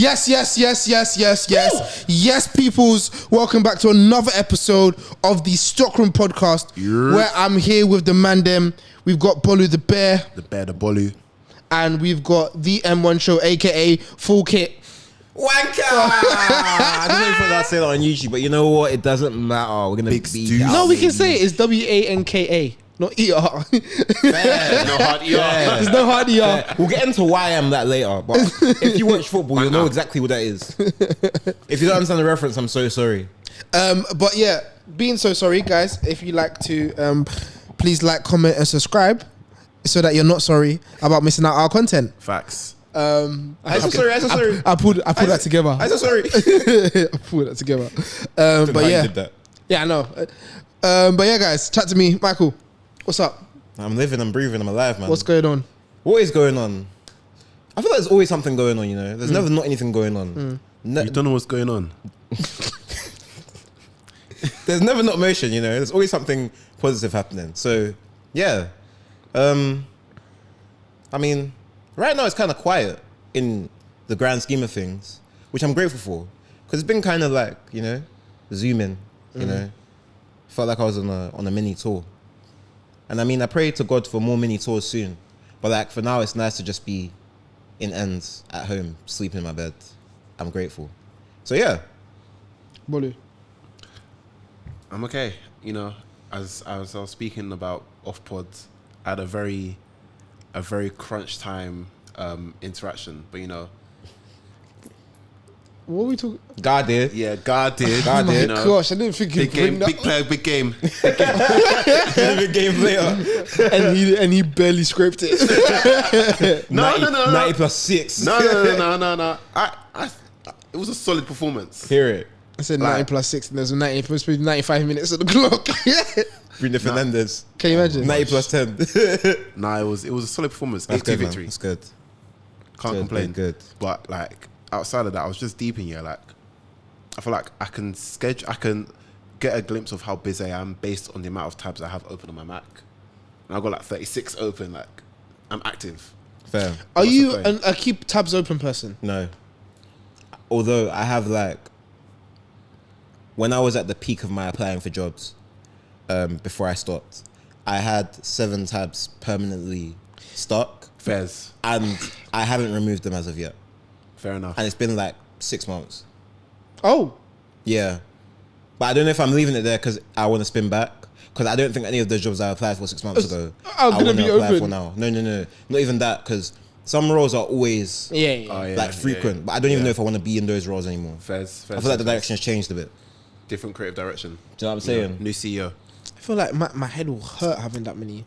Yes, peoples. Welcome back to another episode of the Stockroom podcast, where I'm here with the man them. We've got Bolu the bear, the Bolu, and we've got the M1 show, aka Full Kit. Wanker! I don't know if I say that on YouTube, but you know what? It doesn't matter. We're gonna be. No, we can say it. It's WANKA. Not ER. Fair. No hard ER. There's no hard ER. Fair. We'll get into why I'm that later. But if you watch football, you'll know exactly what that is. If you don't understand the reference, I'm so sorry. But yeah, being so sorry, guys. If you like to, please like, comment, and subscribe, so that you're not sorry about missing out our content. Facts. I'm so sorry. I pulled that together. I'm so sorry. I pulled that together. But yeah, did that. Yeah, I know. But yeah, guys, chat to me, Michael. What's up? I'm living, I'm breathing, I'm alive, man. What's going on? What is going on? I feel like there's always something going on, you know? There's never not anything going on. You don't know what's going on. There's never not motion, you know? There's always something positive happening. So, yeah. I mean, right now it's kind of quiet in the grand scheme of things, which I'm grateful for. Because it's been kind of like, you know, zooming, you know? Felt like I was on a mini tour. And I mean, I pray to God for more mini tours soon. But like, for now, it's nice to just be in ends at home, sleeping in my bed. I'm grateful. So yeah. Bolu. I'm okay. You know, as I was speaking about off pods, I had a very crunch time interaction. But you know, What are we talking? God did. yeah, God did. Oh my you know, gosh, I didn't think big he'd game, bring that big player, big game. Big game player. and he barely scraped it. No. 90 plus 6. No. It was a solid performance. Hear it. I said 90 plus 6, and there's 90 plus 95 minutes on the clock. Bruno Fernandes. Can you imagine? 90 plus 10. Nah, it was a solid performance. That's 8-2 good, man. victory. That's good. Can't Good, complain. good. But like outside of that, I was just deep in here. Like I feel like I can get a glimpse of how busy I am based on the amount of tabs I have open on my Mac. And I've got like 36 open. Like I'm active. Fair. Are you the play? a keep tabs open person? No. Although I have like, when I was at the peak of my applying for jobs, before I stopped, I had 7 tabs permanently stuck. Fairs. And I haven't removed them as of yet. Fair enough. And it's been like 6 months. Oh, Yeah. But I don't know if I'm leaving it there because I want to spin back. Because I don't think any of those jobs I applied for 6 months ago, are gonna wanna be apply open. for now. No. Not even that, because some roles are always yeah. Oh, yeah, like frequent. yeah. But I don't even Yeah. know if I want to be in those roles anymore. Fairs. I feel like the direction has changed a bit. Different creative direction. Do you know what I'm saying? New CEO. I feel like my head will hurt having that many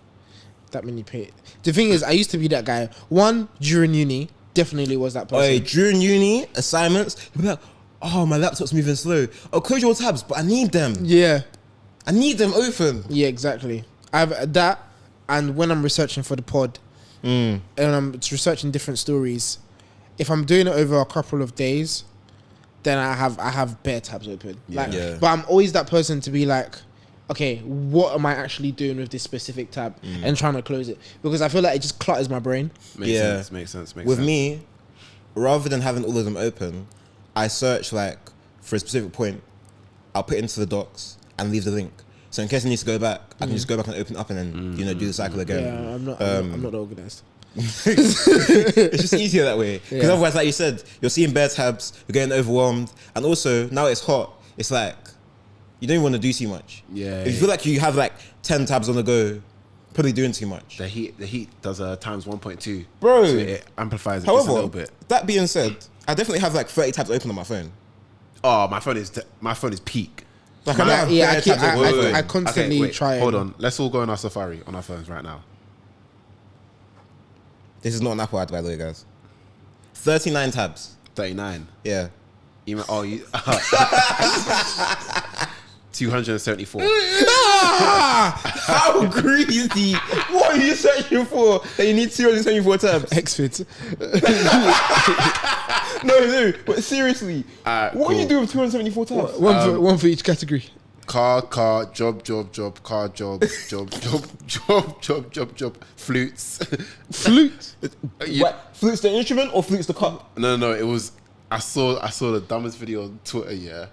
pay. The thing is, I used to be that guy. One, during uni, definitely was that person. Hey, during uni assignments, you'll be like, oh, my laptop's moving slow. Oh, close your tabs, but I need them. Yeah. I need them open. Yeah, exactly. I have that, and when I'm researching for the pod, and I'm researching different stories, if I'm doing it over a couple of days, then I have bare tabs open. Like, Yeah. but I'm always that person to be like, okay, what am I actually doing with this specific tab, and trying to close it, because I feel like it just clutters my brain. Makes sense. With me, rather than having all of them open, I search like for a specific point. I'll put it into the docs and leave the link. So in case I need to go back, I can just go back and open it up and then do the cycle again. Yeah, I'm not organized. It's just easier that way. Because Yeah. otherwise, like you said, you're seeing bare tabs, you're getting overwhelmed, and also now it's hot. It's like you don't even want to do too much. Yeah. If you feel like you have like 10 tabs on the go, probably doing too much. The heat does times 1.2. Bro. So it amplifies it just a little However, bit. that being said, I definitely have like 30 tabs open on my phone. Oh, my phone is peak. Like My- I have Yeah, bare tabs open. I constantly wait, try. Hold on. Let's all go on our Safari on our phones right now. This is not an Apple ad, by the way, guys. 39 tabs. 39. Yeah. Email. Oh, you. 274. How greedy! What are you searching for? That you need 274 tabs. Xfit. No, but seriously, Alright, what are you cool. doing with 274 tabs? One for each category. Car, job, car, job, flutes. Flute. What? Flute's the instrument or flute's the cup? No, it was I saw the dumbest video on Twitter. Yeah,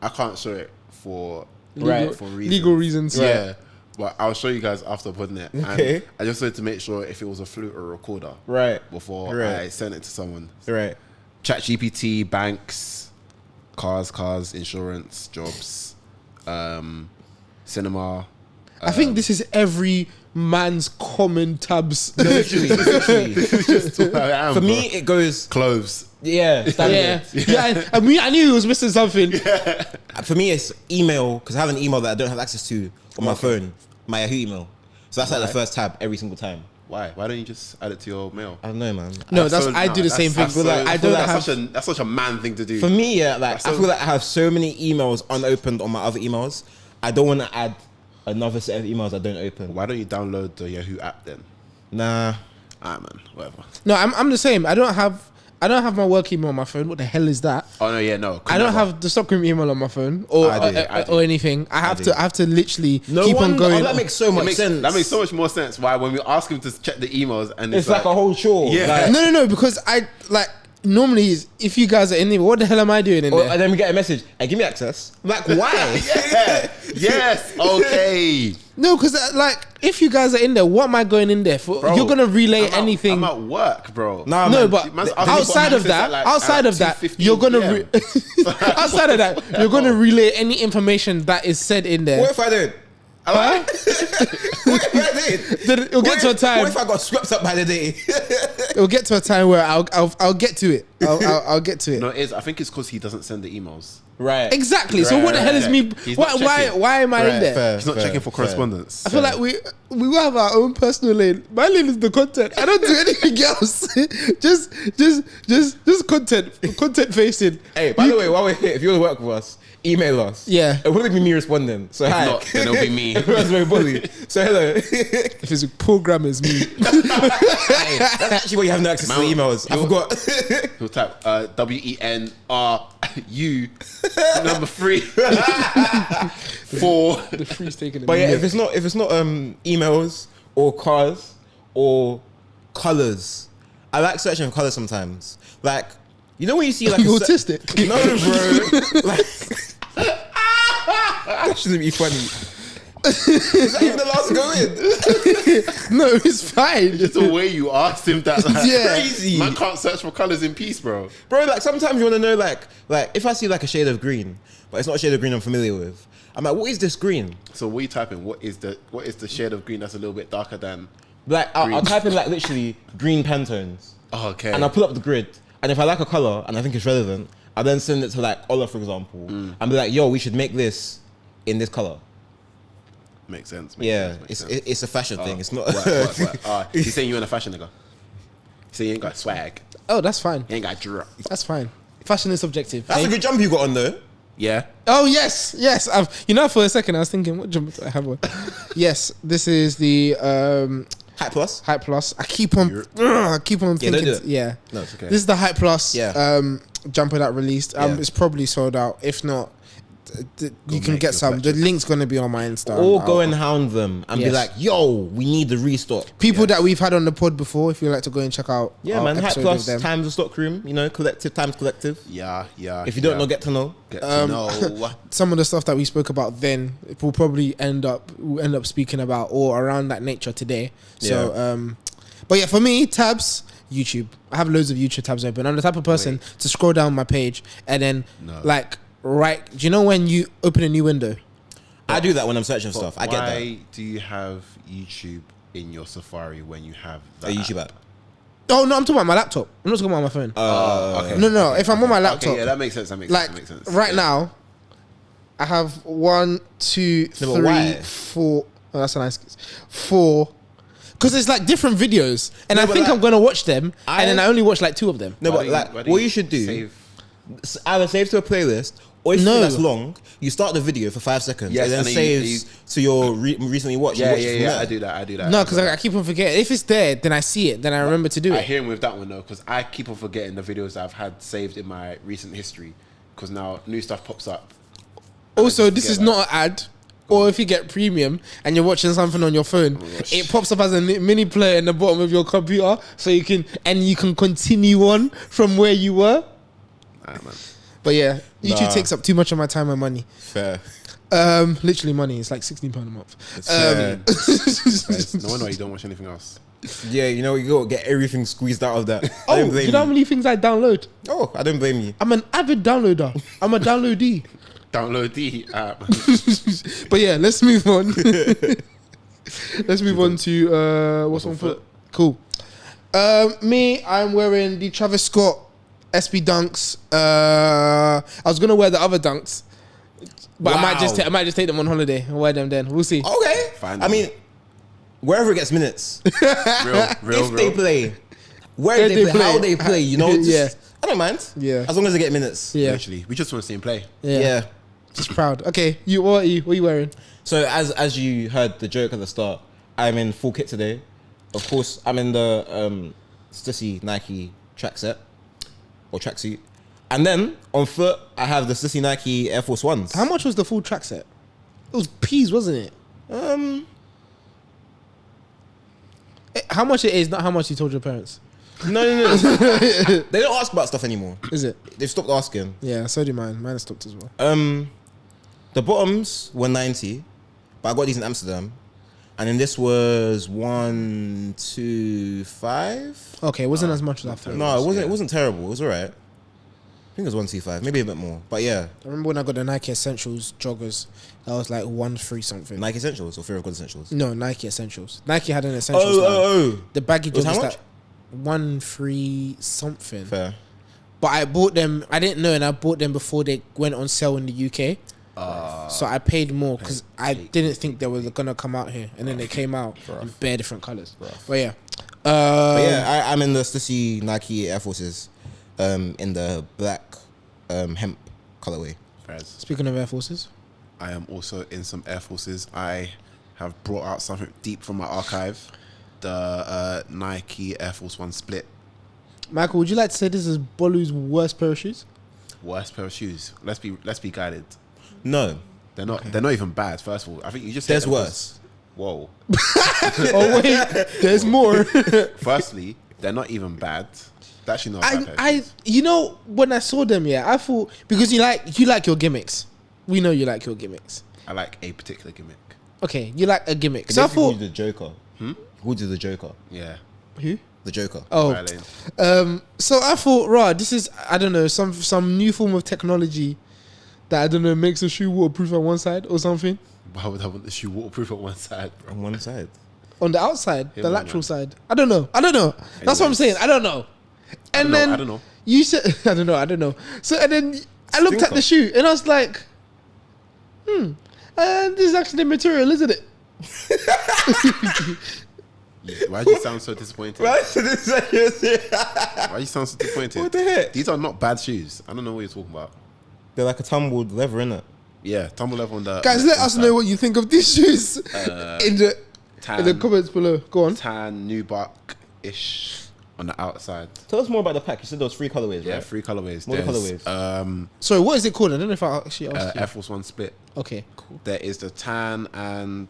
I can't show it for legal reasons. Yeah, but I'll show you guys after putting it. Okay. And I just wanted to make sure if it was a flute or a recorder. Right. Before Right. I sent it to someone. Right. ChatGPT, banks, cars, insurance, jobs, cinema. I think this is every man's common tabs. Literally. For me, it goes Clothes. yeah. Standard. yeah. I mean, I knew he was missing something. For me, it's email because I have an email that I don't have access to on my phone, my Yahoo email. So that's like the first tab every single time. Why don't you just add it to your mail? I don't know, man. No, I do the same thing. But like, I don't have. That's such a man thing to do. For me, yeah, like I feel like I have so many emails unopened on my other emails. I don't want to add another set of emails I don't open. Why don't you download the Yahoo app then? Nah. Alright, man. Whatever. No, I'm the same. I don't have my work email on my phone. What the hell is that? Oh no, yeah, no. I don't have the stockroom email on my phone or I do. or anything. I have to literally keep on Oh, going. that makes so much sense. That makes so much more sense. Why when we ask him to check the emails and It's like a whole chore. Yeah. Like, No, because I like normally if you guys are in there, what the hell am I doing in there? and then we get a message. Hey, give me access. I'm like, why? Yeah. Yes. Okay. No, because like if you guys are in there, what am I going in there for? Bro, You're gonna relay anything. I'm at work, bro. Nah, No, man. but Man's asking outside for of that, access at, like, you're gonna 2:15 outside of that, you're gonna relay any information that is said in there. What if I did? Huh? What if I did? Then it'll get to a time. What if I got swept up by the day? It'll get to a time where I'll get to it. I'll get to it. No, I think it's because he doesn't send the emails. Right. Exactly. So what the hell is me? He's not Why checking. am I in there? Fair, He's not fair, checking for fair. correspondence. I feel like we will have our own personal lane. My lane is the content. I don't do anything else. just content facing. Hey, by the way, while we're here, if you want to work with us, email us. Yeah. It wouldn't be me responding. So hi. not, then it'll be me. That's very bully. So hello. If it's a program, it's me. Hey, that's actually why you have no access to the emails. I forgot. He'll type WENRU number 3 4. The free's taking a But yeah, minute. if it's not emails or cars or colors, I like searching for colors sometimes. Like, you know when you see like you a autistic? no, bro. Like, that shouldn't be funny. Is that even the last going? No, it's fine. Just the way you asked him that. Like, Yeah. Crazy. Man can't search for colours in peace, bro. Bro, like sometimes you want to know, like if I see like a shade of green, but it's not a shade of green I'm familiar with, I'm like, what is this green? So what are you typing? What is the shade of green that's a little bit darker than? Like I'll Green. type in like literally green Pantones, Oh, okay. and I'll pull up the grid, and if I like a color and I think it's relevant, I'll then send it to like Ola, for example, and be like, yo, we should make this in this color. Makes sense. It's a fashion thing. It's not. Work. He's saying you in a fashion nigga. He's saying you ain't got swag. Oh, that's fine. You ain't got drip. That's fine. Fashion is subjective. That's a good jump you got on though. Yeah. Oh yes. For a second I was thinking, what jumper do I have on? Yes, this is the Hype Plus. Hype Plus. I keep on thinking. don't do it. Yeah. No, it's okay. This is the Hype Plus Yeah. jumper that released. Yeah. It's probably sold out. If not, you can make get your some. The link's gonna be on my Insta. Or I'll- go and hound them and be Yes. like, yo, we need the restock. people that we've had on the pod before. If you'd like to go and check out, Yeah, our man. Hype episode Plus with them. times the stockroom. You know, collective times collective. Yeah. If you don't know, get to know. Get to know. Some of the stuff that we spoke about then, we'll probably end up speaking about or around that nature today. So, but yeah, for me, tabs. YouTube. I have loads of YouTube tabs open. I'm the type of person to scroll down my page and then do you know when you open a new window? I do that when I'm searching for stuff. I get that. Why do you have YouTube in your Safari when you have that A YouTube app. Oh no, I'm talking about my laptop. I'm not talking about my phone. Okay. No. If I'm on my laptop, Okay, yeah, that makes sense. That makes sense. right now, I have 1, 2, No, but 3, why? 4. Oh, that's a nice. 4. Because it's like different videos, and No, I but think like, I'm gonna watch them, and then I only watch like 2 of them. No, Why but do like, why do what you should do, save- either save to a playlist, or if No. that's long, you start the video for 5 seconds, Yes, and then and then saves to your recently watched. You Yeah, watch it from there. I do that. No, because I keep on forgetting. If it's there, then I see it, then I remember to do I it. hear him with that one though, because I keep on forgetting the videos that I've had saved in my recent history, because now new stuff pops up. Also, I this just is forget not an ad. Or if you get premium and you're watching something on your phone, it pops up as a mini player in the bottom of your computer, so you can continue on from where you were. Alright, man. But yeah, YouTube Nah. takes up too much of my time and money. Fair. Literally money. It's like £16 a month. It's fair. Guys, no wonder you don't watch anything else. Yeah, you know, you gotta get everything squeezed out of that. I Oh, don't blame you know how many things I download? Oh, I don't blame you. I'm an avid downloader. I'm a downloadee. Download the app. But yeah, let's move on. Let's move on to what's on foot. Cool. Me, I'm wearing the Travis Scott SB Dunks. I was gonna wear the other Dunks, but I might just Wow. take them on holiday and wear them then. We'll see. Okay. Fine. I mean, wherever it gets minutes. Real. If they play, where they play, how they play, you know? Just, Yeah. I don't mind. Yeah. As long as they get minutes. Yeah, Literally, we just want to see him play. yeah. Just proud. Okay, what are you wearing? So as you heard the joke at the start, I'm in full kit today. Of course, I'm in the Stussy Nike track set or tracksuit. And then on foot, I have the Stussy Nike Air Force Ones. How much was the full track set? It was peas, wasn't it? How much it is, not how much you told your parents. No. They don't ask about stuff anymore. Is it? They've stopped asking. Yeah, so do mine. Mine has stopped as well. The bottoms were 90, but I got these in Amsterdam. And then this was 125. Okay, it wasn't as much as I thought. No, it wasn't. It wasn't terrible. It was alright. I think it was 125, maybe a bit more. But yeah, I remember when I got the Nike Essentials joggers, that was like 1-3 something. Nike Essentials or Fear of God Essentials. No, Nike Essentials. Nike had an Essentials. Oh. The baggy It was joggers how much? that 1-3 something. Fair. But I bought them. I didn't know, and I bought them before they went on sale in the UK. So I paid more because I didn't think they were gonna come out here, and then they came out in bare different colors. But yeah, But yeah, I'm in the Stussy Nike Air Forces, in the black hemp colorway. Faz. speaking of Air Forces, I am also in some Air Forces. I have brought out something deep from my archive. The Nike Air Force One split. Michael, would you like to say this is Bolu's worst pair of shoes? Worst pair of shoes. Let's be guided. No, They're not. They're not even bad. First of all, I think you just. there's said them worse. Whoa. Oh wait, there's more. Firstly, they're not even bad. They're actually not a bad pair of I, shoes. you know, when I saw them, yeah, I thought because you like your gimmicks. We know you like your gimmicks. I like a particular gimmick. Okay, you like a gimmick. So I Basically, thought the Joker. Who did the Joker? Yeah. who? The Joker. Oh, Violin. so I thought, right, this is I don't know some new form of technology that I don't know makes a shoe waterproof on one side or something. Why would I want the shoe waterproof on one side, bro? On one side. On the outside, Yeah, the man, lateral man. side. I don't know. That's what I'm Anyways. saying. I don't know. And then I don't know. you said I don't know. So and then I looked at the shoe and I was like, this is actually the material, isn't it? Why do you sound so disappointed? Why Right? do you sound so disappointed? What the heck? These are not bad shoes. I don't know what you're talking about. They're like a tumbled leather, innit? Yeah, tumble level on the Guys, let us know what you think of these shoes in the tan, comments below. Go on. tan nubuck ish on the outside. Tell us more about the pack. You said there was 3 colorways, Yeah, right? 3 colorways. What are the There's, colourways? Sorry, what is it called? I don't know if I actually asked you. Air Force One split. Okay, cool. There is the tan and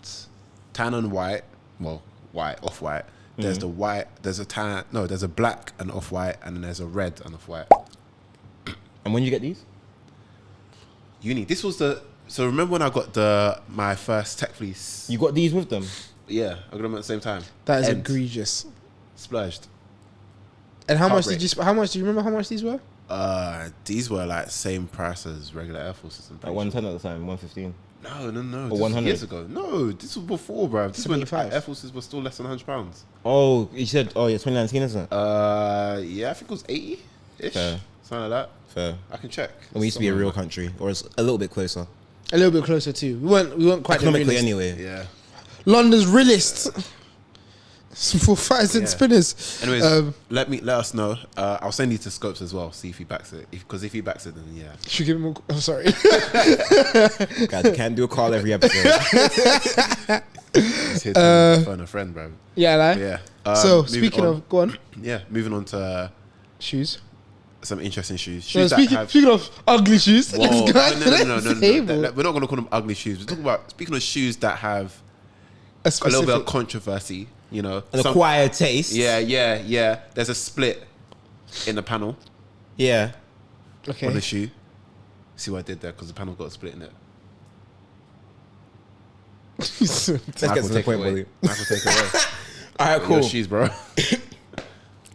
white. Well, white, off white. There's the white. There's a tan. No, there's a black and off white, and then there's a red and off white. And when you get these? Uni. This was the. So remember when I got my first tech fleece? You got these with them? Yeah, I got them at the same time. That is End. egregious. Splurged. And how much Heartbreak. did you? How much do you remember? How much these were? These were like same price as regular Air Forces. I'm At pretty 110 at the time, 115. sure. No. This was 100? years ago. No, this was before, bro. This was when 75. Air Forces were still less than £100. Oh, you said, yeah, 2019, isn't it? Yeah, I think it was 80-ish. Fair. Something like that. Fair. I can check. And we used to be a Something real like country, or it's a little bit closer. A little bit closer too. We weren't quite the Economically, realest. anyway. that. Yeah. London's realest. For fighters and Yeah. spinners. Anyways, let us know. I'll send you to Scopes as well. See if he backs it. Because if he backs it, then yeah. Should give him. I'm sorry. God, you can't do a call every episode. He's here to phone a friend, bro. Yeah, like. Yeah. So moving speaking on. of, go on. Yeah, moving on to Shoes. some interesting shoes. No, Shoes that speaking, have. speaking of ugly shoes, Whoa, let's go to no. the table. We're not going to call them ugly shoes. We're talking about speaking of shoes that have A a little bit of specific. controversy. You know, An acquired taste. Yeah. There's a split in the panel. Yeah. Okay. on the shoe. See what I did there because the panel got split in it. Let's get to the point, Bolu. Michael, take it away. All right, cool. Your shoes, bro.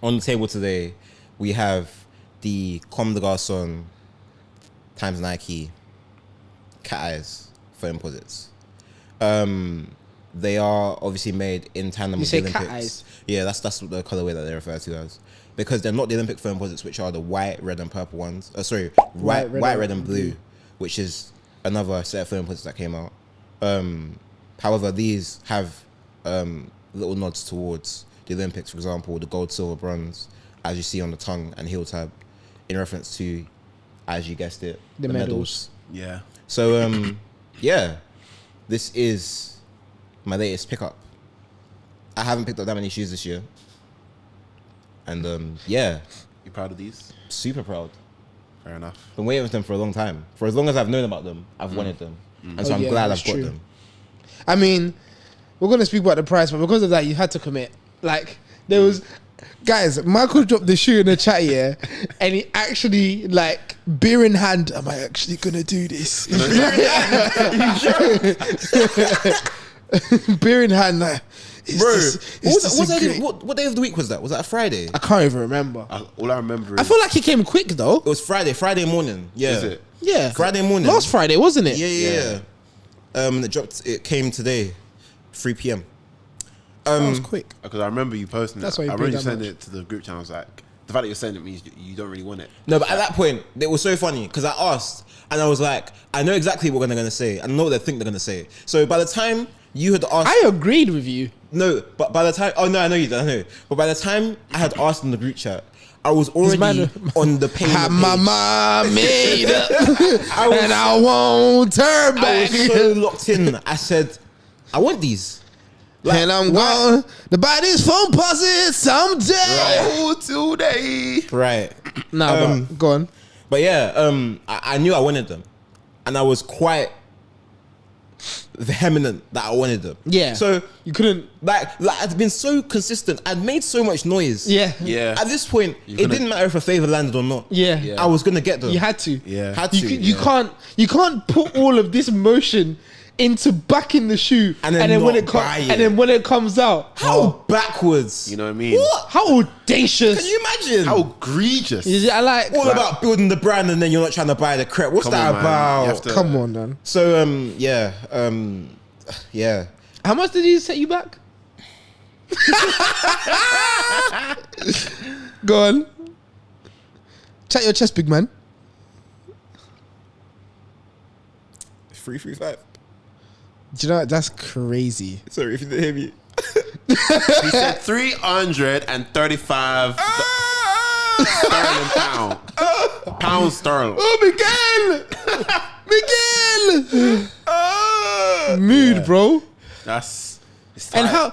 On the table today, we have the Comme Des Garçon times Nike cat eyes Foamposites. They are obviously made in tandem with the Olympics. Cat eyes? Yeah, that's the colorway that they refer to as. Because they're not the Olympic Foamposites, which are the white, red, and purple ones. White, red, and blue, which is another set of Foamposites that came out. However, these have little nods towards the Olympics, for example, the gold, silver, bronze, as you see on the tongue and heel tab, in reference to, as you guessed it, the medals. Yeah. So, yeah, this is my latest pickup. I haven't picked up that many shoes this year. And, yeah. You proud of these? Super proud. Fair enough. Been waiting for them for a long time. For as long as I've known about them, I've wanted them. And so I'm glad I've got them. I mean, we're going to speak about the price, but because of that, you had to commit. Like, there was... Guys, Michael dropped the shoe in the chat here, and he actually, like, beer in hand, am I actually going to do this? Beer in hand, like, what day of the week was that? Was that a Friday? I can't even remember. All I remember is... I feel like he came quick, though. It was Friday morning. Yeah. Is it? Yeah. Friday morning. Last Friday, wasn't it? Yeah. It came today, 3 p.m. That was quick. Because I remember you posting That's that. why you I paid remember you that sending much. it to the group channel. I was like, the fact that you're sending it means you don't really want it. No, but at that point, it was so funny because I asked and I was like, I know exactly what they're going to say. I know what they think they're going to say. So by the time you had asked... I agreed with you. No, but by the time... Oh, no, I know you did. I know. But by the time I had asked in the group chat, I was already on the page. My mind made up, and I won't turn back. I was so locked in. I said, I want these. Like, and I'm going to buy this Foamposite someday. Oh, today. Right. Nah, but go on. But yeah, I knew I wanted them. And I was quite vehement that I wanted them. Yeah. So you couldn't... Like I'd been so consistent. I'd made so much noise. Yeah. Yeah. At this point, it didn't matter if a favor landed or not. Yeah. I was going to get them. You had to. Yeah. Had to. You can't put all of this motion into backing the shoe and then when it comes out, how backwards, you know what I mean? What? How audacious? Can you imagine? How egregious? I like all about building the brand and then you're not trying to buy the crap. What's that about? Come on, man. So yeah. How much did he set you back? Go on. Chat your chest, big man. 335. Do you know what? That's crazy? Sorry if you didn't hear me. He said 335 sterling pound sterling. Oh, Miguel! Mood, bro. It's and how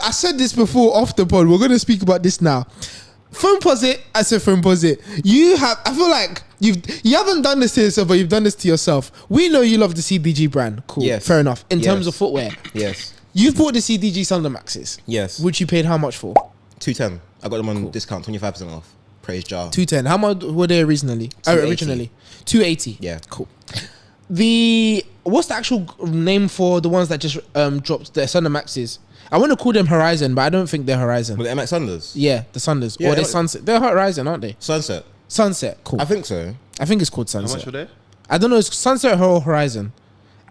I said this before off the pod. We're gonna speak about this now. Foamposite, I said Foamposite. I feel like you haven't done this to yourself, but you've done this to yourself. We know you love the CDG brand. Cool. Yes. Fair enough. In terms of footwear. Yes. You've bought the CDG Thunder Maxes. Yes. Which you paid how much for? 210. I got them on discount, 25% off. Praise Jar. 210. How much were they originally? 280. Yeah. Cool. What's the actual name for the ones that just dropped the Thunder Maxes? I want to call them Horizon, but I don't think they're Horizon. With the MX Thunders? Yeah, the Thunders. Yeah, or they're Sunset. They're Horizon, aren't they? Sunset. Cool. I think so. I think it's called How Sunset. much were they? I don't know. It's Sunset or Horizon.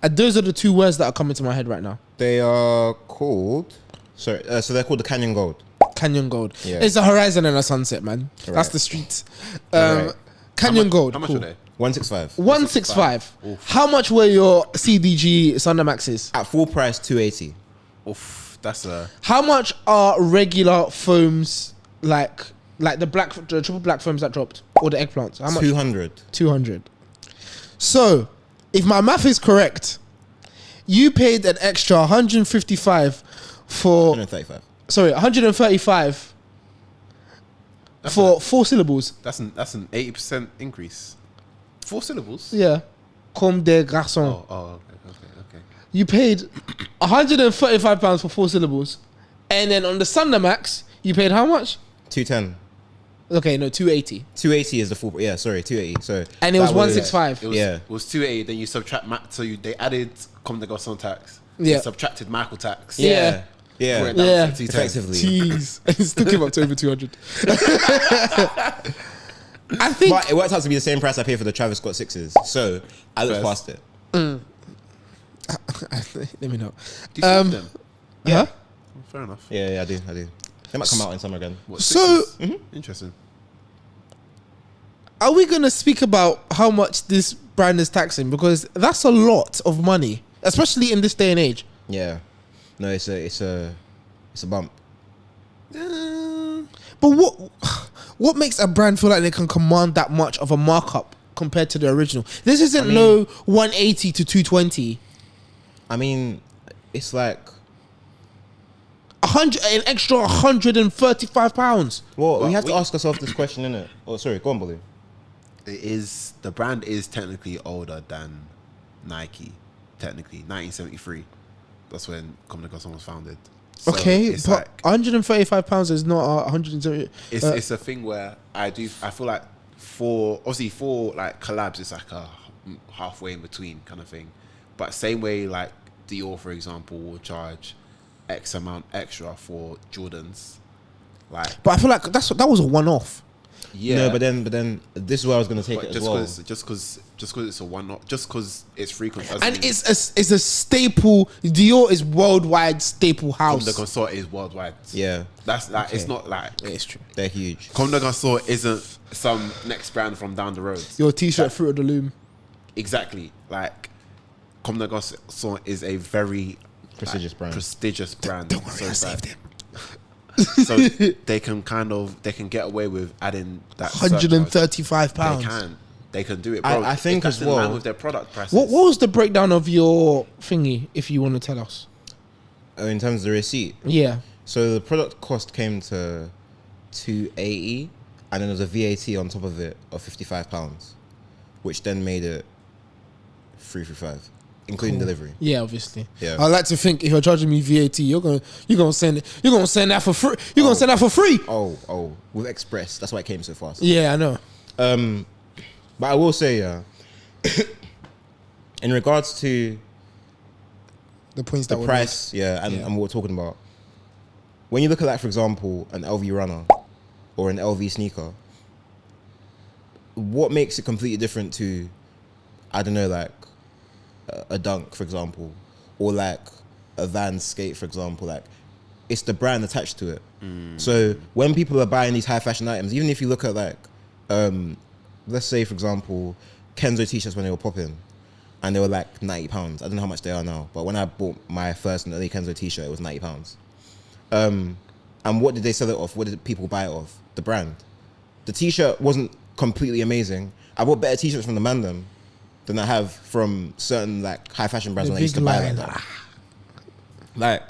Those are the two words that are coming to my head right now. They are called... Sorry, so they're called the Canyon Gold. Canyon Gold. Yeah. It's a Horizon and a Sunset, man. Right. That's the streets. Right. Canyon Gold. How much cool. were they? 165. 165. Oof. How much were your CDG Thunder Maxes? At full price, 280. Oof, that's a... How much are regular foams like the triple black foams that dropped or the eggplants? How much? 200. 200. So, if my math is correct, you paid an extra 155 for 135. sorry, 135 for 4 syllables. That's an 80% increase. 4 syllables? Yeah. Comme Des Garçon. Okay. You paid £135 for 4 syllables. And then on the Thunder Max, you paid how much? 210. Okay, no, 280. 280 is the full. Yeah, sorry, 280. So And it was that 165. Yeah. It was 280. Then you subtract they added Comme Des Garçon tax. Yeah. They subtracted Michael tax. Yeah. Brought it Yeah. down Yeah. to 210. Effectively. Jeez. It still came up to over 200. I think. But it worked out to be the same price I paid for the Travis Scott 6s. So I looked past it. Let me know. Do you see them? Yeah. Huh? Fair enough. Yeah, I do. They might come out in summer again. What, So- sixes? Interesting. Are we going to speak about how much this brand is taxing? Because that's a lot of money, especially in this day and age. Yeah. No, it's a bump. But what makes a brand feel like they can command that much of a markup compared to the original? This isn't no 180 to 220. I mean, it's like, An extra 135 pounds. well, we But have to ask ourselves this question, innit? Oh, sorry, go on, Bolu. The brand is technically older than Nike. Technically, 1973. That's when Comme Des Garçon was founded. So Okay, it's but like 135 pounds is not 170. it's a thing where I feel like for like collabs, it's like a halfway in between kind of thing. But same way like Dior, for example, will charge X amount extra for Jordans. Like, But I feel like that was a one-off. yeah, No, but then this is where I was going to take it as well. just because it's a one, just because it's frequent, doesn't And mean it's a staple. Dior is worldwide staple Comme Des house. Garçon is worldwide. Yeah, That's like it's Okay. not like It's true. they're huge. Comme Des Garçon isn't some next brand from down the road. Your t-shirt, Fruit of the Loom. Exactly. Like Comme Des Garçon is a very Prestigious brand. Prestigious brand. Don't worry, I bad. saved him. So they can get away with adding that 135 surcharge. pounds. They can do it, bro. I think If that's as in line well- with their product prices. What was the breakdown of your thingy, if you want to tell us? In terms of the receipt, Yeah. so the product cost came to 280, and then there's a VAT on top of it of £55, which then made it 335, including delivery. Yeah, obviously. Yeah. I like to think if you're charging me VAT, you're gonna send that for free. You're gonna send that for free. Oh, with Express, that's why it came so fast. Yeah, I know. But I will say, in regards to The points the that were price, and what we're talking about, when you look at, like, for example, an LV runner or an LV sneaker, what makes it completely different to, I don't know, like a Dunk, for example, or like a Vans skate, for example, like it's the brand attached to it. So when people are buying these high fashion items, even if you look at like, let's say, for example, Kenzo t-shirts when they were popping, and they were like £90. I don't know how much they are now, but when I bought my first and only Kenzo t-shirt, it was £90. And what did they sell it off? What did people buy it off? The brand. The t-shirt wasn't completely amazing. I bought better t-shirts from the Mandem than I have from certain like high fashion brands The when I used to big buy line. like that. Like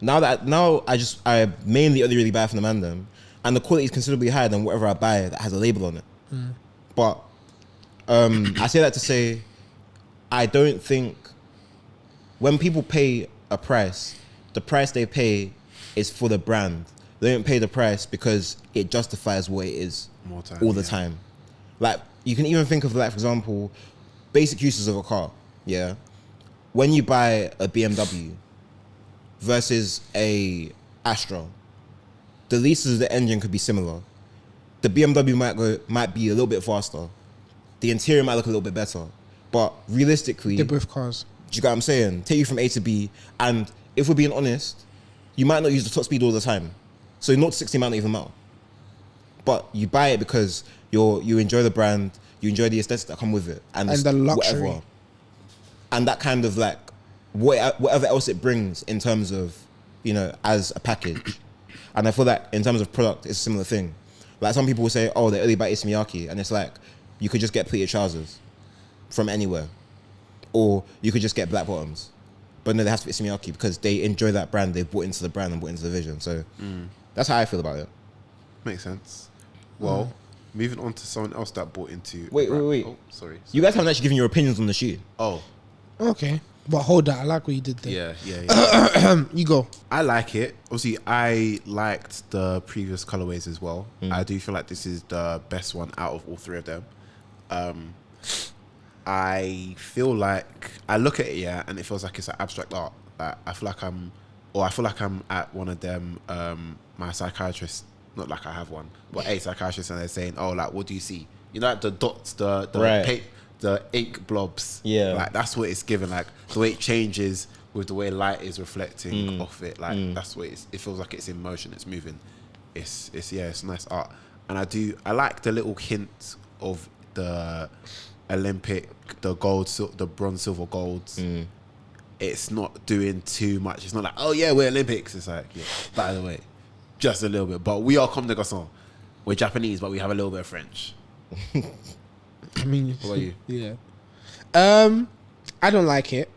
now I mainly only really buy from the Mandem, and the quality is considerably higher than whatever I buy that has a label on it. But I say that to say, I don't think when people pay a price, the price they pay is for the brand. They don't pay the price because it justifies what it is More time, all the yeah. time. Like, you can even think of, like, for example, basic uses of a car. Yeah, when you buy a BMW versus a Astra, the leases of the engine could be similar. The BMW might be a little bit faster. The interior might look a little bit better, but realistically, They're both cars. do you get what I'm saying? Take you from A to B, and if we're being honest, you might not use the top speed all the time. So 0 to 60 might not even matter. But you buy it because you enjoy the brand, you enjoy the aesthetics that come with it, and the luxury. whatever. And that kind of like whatever else it brings in terms of, you know, as a package. And I feel like in terms of product, it's a similar thing. Like some people will say, oh, they only buy Issey Miyake, and it's like you could just get pleated trousers from anywhere, or you could just get black bottoms. But no, they have to be Issey Miyake because they enjoy that brand. They've bought into the brand and bought into the vision. So that's how I feel about it. Makes sense. Well, moving on to someone else that bought into. Wait. Oh, sorry. You guys haven't actually given your opinions on the shoe. Oh, Okay. But hold that, I like what you did there. Yeah. You go. I like it. Obviously, I liked the previous colorways as well. I do feel like this is the best one out of all three of them. I feel like I look at it, and it feels like it's an abstract art. Like, I feel like I'm at one of them. My psychiatrist, not like I have one, but a psychiatrist, and they're saying, "Oh, like, what do you see? You know, like the dots, the Right. the ink blobs. Yeah. Like, that's what it's given. Like, the way it changes with the way light is reflecting off it. Like, that's what it feels like. It's in motion. It's moving. It's nice art. And I like the little hint of the Olympic, the gold, the bronze, silver, golds. It's not doing too much. It's not like, oh yeah, we're Olympics. It's like, yeah, by the way, just a little bit. But we are Comme Des Garçon. We're Japanese, but we have a little bit of French. I mean, What about you? Yeah. I don't like it.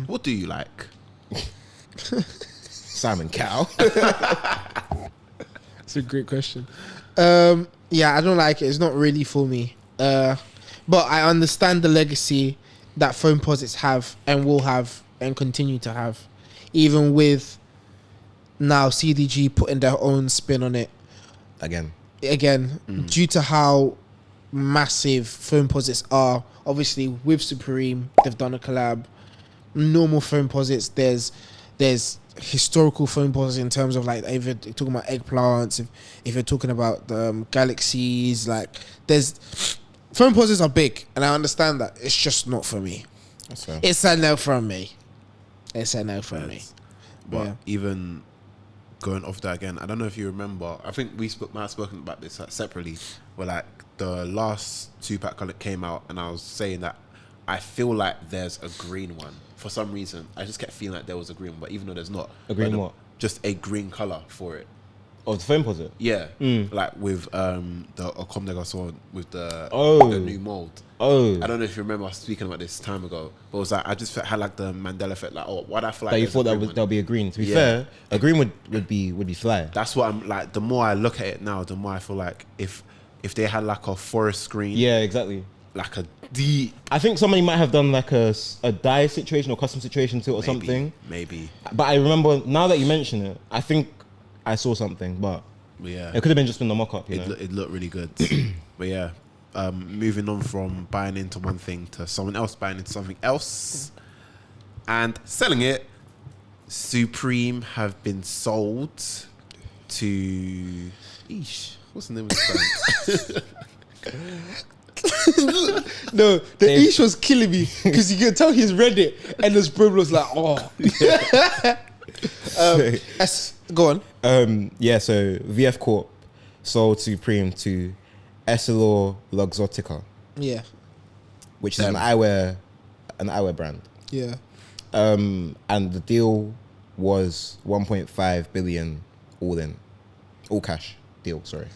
What do you like? Simon Cowell. That's a great question. Yeah, I don't like it. It's not really for me. But I understand the legacy that Foamposites have and will have and continue to have, even with now CDG putting their own spin on it. Again, due to how massive Foamposites are. Obviously, with Supreme, they've done a collab. Normal Foamposites, there's historical Foamposites in terms of, like, if you're talking about eggplants, if you're talking about galaxies, like, there's Foamposites are big, and I understand that. It's just not for me. That's fair. It's a no from me. It's a no from me. But even going off that again, I don't know if you remember. I think might have spoken about this separately. Where, like, the last 2-pack color came out, and I was saying that I feel like there's a green one for some reason. I just kept feeling like there was a green one, but even though there's not. A green what? Just a green color for it. Oh, the Foamposite? Yeah, like with the Comme Des Garçon with the new mold. Oh, I don't know if you remember us speaking about this time ago, but it was like I just had like the Mandela effect. Like, oh, why do I feel like that you thought there'll be a green? To be fair, a green would be fly. That's what I'm like. The more I look at it now, the more I feel like if they had like a forest green, Yeah, exactly. like a deep, I think somebody might have done like a dye situation or custom situation to it or something. maybe. But I remember, now that you mention it, I think I saw something, but Yeah, it could have been just been the mock-up. it looked really good. But yeah, moving on from buying into one thing to someone else buying into something else and selling it. Supreme have been sold to what's the name of the brand? No, the ish was killing me because you can tell he's read it and his brain was like, oh. Go on. Yeah, so VF Corp sold Supreme to Essilor Luxottica, Yeah. which is an eyewear brand. Yeah. And the deal was 1.5 billion all cash deal. Sorry,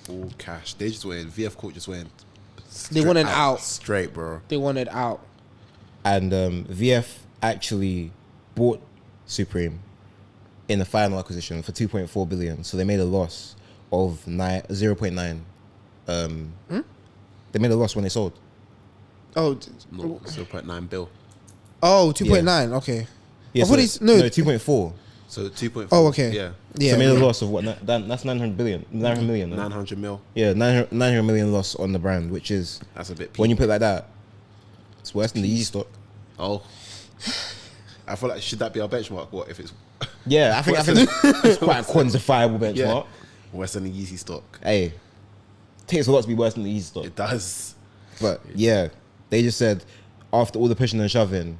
All cash. They just went. VF Corp just went. They wanted out. Straight, bro. They wanted out. and VF actually bought Supreme in the final acquisition for 2.4 billion. So they made a loss of 0.9. They made a loss when they sold. Oh, 0.9 bill. Oh, 2.9. Okay. Yeah, I thought so, no, 2.4. So 2.4. Oh, okay. Yeah. Yeah. So they made a loss of what? That's 900 million. No? 900 mil. Yeah, 900 million loss on the brand, which is, That's a bit. when you put it like that, it's worse than the Easy stock. Oh. I feel like, should that be our benchmark? What if it's Yeah, I think it's quite a quantifiable benchmark. yeah, worse than the Yeezy stock? Hey, it takes a lot to be worse than the Easy stock. It does. But yeah, they just said after all the pushing and shoving,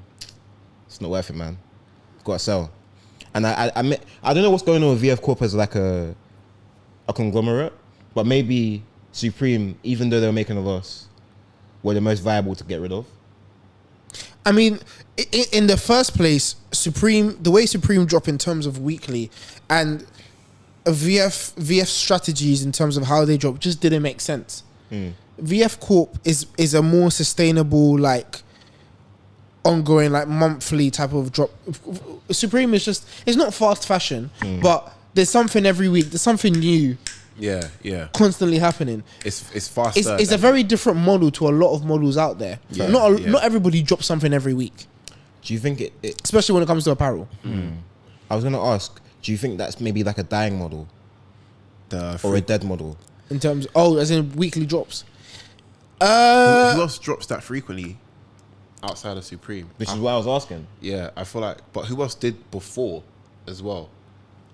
it's not worth it, man. Got to sell. And I don't know what's going on with VF Corp as like a conglomerate, but maybe Supreme, even though they were making a loss, were the most viable to get rid of. I mean, in the first place, Supreme, the way Supreme drop in terms of weekly and VF strategies in terms of how they drop just didn't make sense. VF Corp is a more sustainable, like, ongoing, like, monthly type of drop. Supreme is just, it's not fast fashion, but there's something every week. There's something new Yeah, yeah. constantly happening. It's faster. It's a very different model to a lot of models out there. Yeah, Not everybody drops something every week, Do you think it especially when it comes to apparel. I was gonna ask, do you think that's maybe like a dying model or a dead model? In terms, as in weekly drops. Who else drops that frequently outside of Supreme? Which is why I was asking. Yeah, I feel like, but who else did before as well?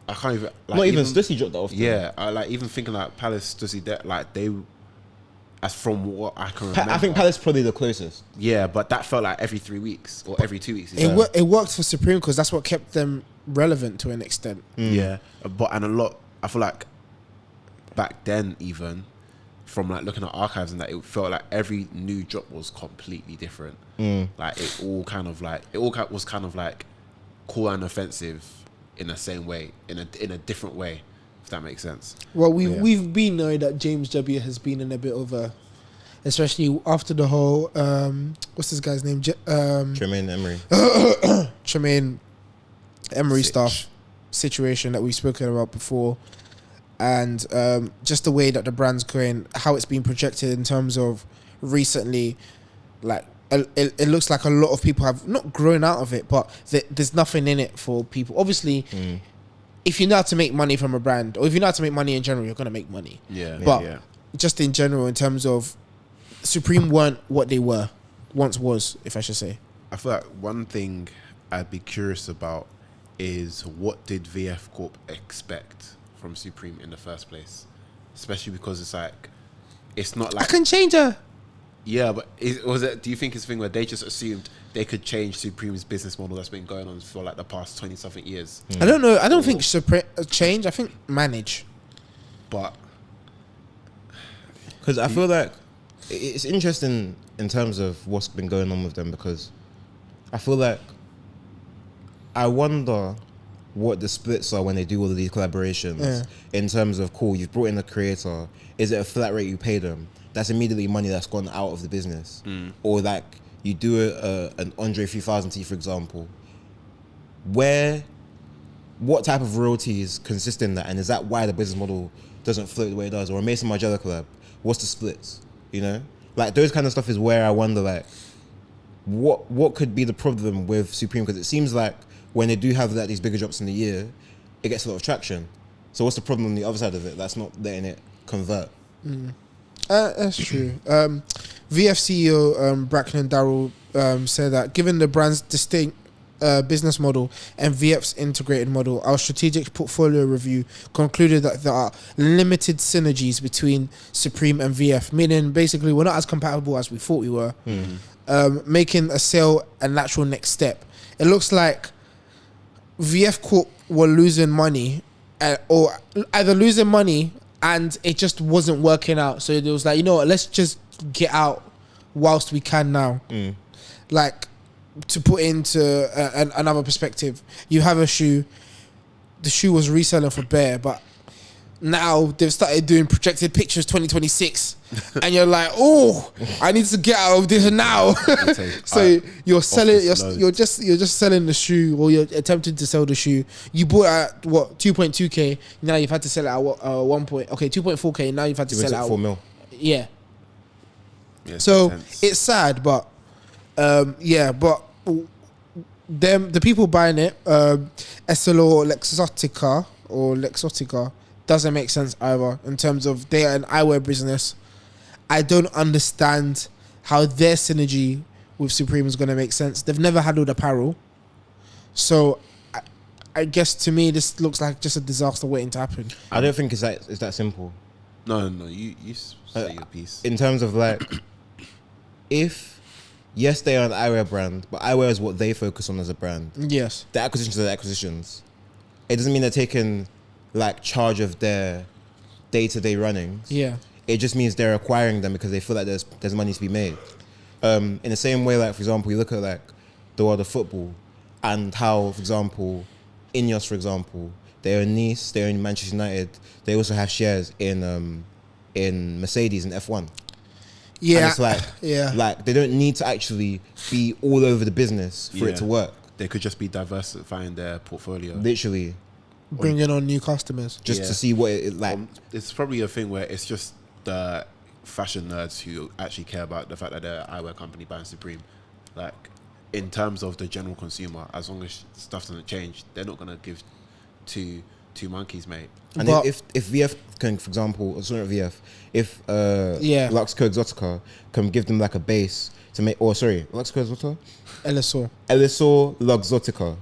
I can't even. Like, Not even Stussy dropped that often. Yeah, I like even thinking like Palace, Stussy, that like they, as from what I can remember. I think Palace probably the closest. Yeah, but that felt like every 3 weeks or every 2 weeks. It worked for Supreme because that's what kept them relevant to an extent. Yeah, but and a lot. I feel like back then, even from like looking at archives and that, it felt like every new drop was completely different. Like it all was kind of like cool and offensive in the same way, in a different way, if that makes sense. Well, we've been knowing that James W has been in a bit of a, especially after the whole what's this guy's name? Tremaine Emery. Tremaine Emery stuff situation that we've spoken about before, and just the way that the brand's going, how it's been projected in terms of recently, like it looks like a lot of people have not grown out of it, but there's nothing in it for people. Obviously, if you know how to make money from a brand, or if you know how to make money in general, you're gonna make money. But just in general, in terms of Supreme weren't what they were once was, if I should say. I feel like one thing I'd be curious about is what did VF Corp expect from Supreme in the first place? Especially because it's like, it's not like... I can change her. Yeah, but do you think it's a thing where they just assumed they could change Supreme's business model that's been going on for like the past 20-something years? I don't know. I don't think change. I think manage. But... Because I feel like it's interesting in terms of what's been going on with them, because I feel like I wonder what the splits are when they do all of these collaborations in terms of, cool, you've brought in a creator, is it a flat rate you pay them? That's immediately money that's gone out of the business. Or like you do an Andre 3000 for example, what type of royalties consist in that, and is that why the business model doesn't float the way it does? Or a Mason Margiela collab, what's the splits? You know, like those kind of stuff is where I wonder, like, what could be the problem with Supreme? Because it seems like when they do have like these bigger drops in the year, it gets a lot of traction. So what's the problem on the other side of it that's not letting it convert? That's true. VF CEO Brackman Darrell said that given the brand's distinct business model and VF's integrated model, our strategic portfolio review concluded that there are limited synergies between Supreme and VF, meaning basically we're not as compatible as we thought we were, making a sale a natural next step. It looks like VF Corp were losing money, or either losing money and it just wasn't working out. So it was like, you know what, let's just get out whilst we can now. Like, to put into another perspective, you have a shoe, the shoe was reselling for bare, but now they've started doing projected pictures 2026 and you're like, oh, I need to get out of this now. So you're selling, you're just selling the shoe, or you're attempting to sell the shoe. You bought it at what, 2.2k, now you've had to sell it at what, 2.4k, now you've had to sell it at 4 mil. Yeah, so it's sad, but but the people buying it, Essilor Luxottica doesn't make sense either in terms of they're an eyewear business. I don't understand how their synergy with Supreme is going to make sense. They've never handled apparel, so I guess to me this looks like just a disaster waiting to happen. I don't think it's that simple. No, you say your piece. In terms of like, yes, they are an eyewear brand, but eyewear is what they focus on as a brand. Yes. The acquisitions are the acquisitions. It doesn't mean they're taking like charge of their day-to-day runnings. Yeah. It just means they're acquiring them because they feel like there's money to be made. In the same way, like, for example, you look at like the world of football and how, for example, Ineos, for example, they own Nice, they own Manchester United. They also have shares in Mercedes and F1. Yeah, and it's like, like they don't need to actually be all over the business for it to work. They could just be diversifying their portfolio. Literally. bringing on new customers just to see what it like. It's probably a thing where it's just the fashion nerds who actually care about the fact that they're an eyewear company buying Supreme. Like, in terms of the general consumer, as long as stuff doesn't change, they're not gonna give two monkeys, mate. And But- if VF can, for example, sorry, not VF, if Yeah. Luxottica Exotica can give them like a base to make, or sorry, Luxottica Exotica, Essilor Essilor Luxottica,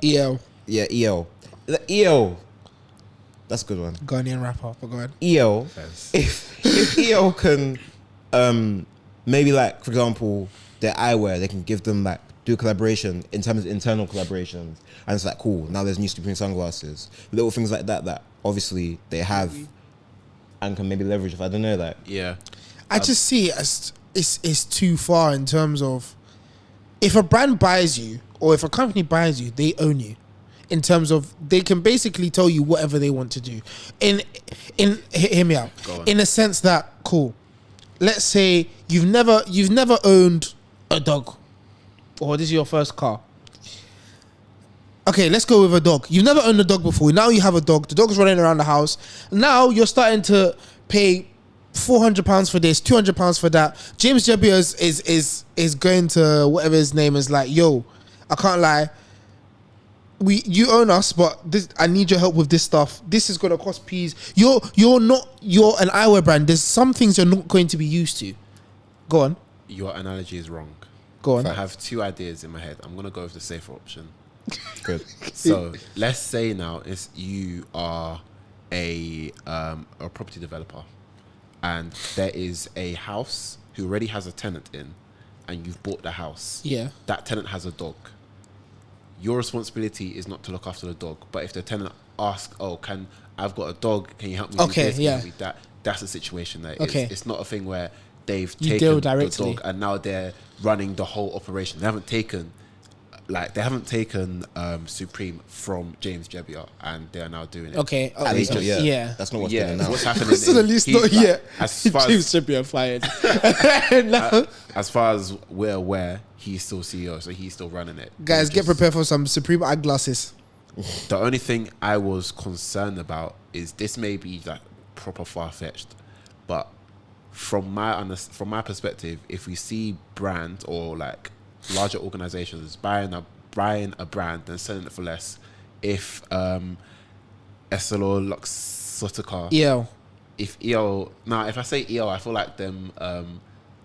EL yeah, EL, the EL, that's a good one. Ghanaian rapper, but go ahead. EL, Yes. if EL can, maybe like, for example, their eyewear, they can give them like, do a collaboration in terms of internal collaborations, and it's like, cool, now there's new Supreme sunglasses, little things like that that obviously they have and can maybe leverage. If I don't know that, Yeah. I just see it as it's too far in terms of, if a brand buys you or if a company buys you, they own you. In terms of, they can basically tell you whatever they want to do. Hear me out. Go on. In a sense that, cool, let's say you've never owned a dog, or this is your first car. Okay, let's go with a dog. You've never owned a dog before. Now you have a dog. The dog's running around the house. Now you're starting to pay £400 for this, £200 for that. James Jebbia is going to whatever his name is, like, yo, I can't lie. You own us, but this, I need your help with this stuff. This is gonna cost peas. You're an eyewear brand. There's some things you're not going to be used to. Go on. Your analogy is wrong. Go on. I have two ideas in my head. I'm gonna go with the safer option. good. So let's say now you are a property developer, and there is a house who already has a tenant in, and you've bought the house. Yeah. That tenant has a dog. Your responsibility is not to look after the dog, but if the tenant asks, "Oh, I've got a dog? Can you help me Okay, do this? yeah. Can you do that?" That's a situation that Okay. it's not a thing where they've You taken deal the directly. dog and now they're running the whole operation. They haven't taken Supreme from James Jebbia, and they are now doing it. Okay. At least not yet. Yeah. That's not what's Yeah, going on now. what's happening? Still at least not yet. As far James as, Jebbia fired. No. as far as we're aware, he's still CEO, so he's still running it. Guys, It's get just- prepared for some Supreme eyeglasses. The only thing I was concerned about is this may be like proper far fetched, but from my perspective, if we see brands or like larger organizations buying a brand and selling it for less, if Essilor Luxottica, Yeah. if I say EO, I feel like them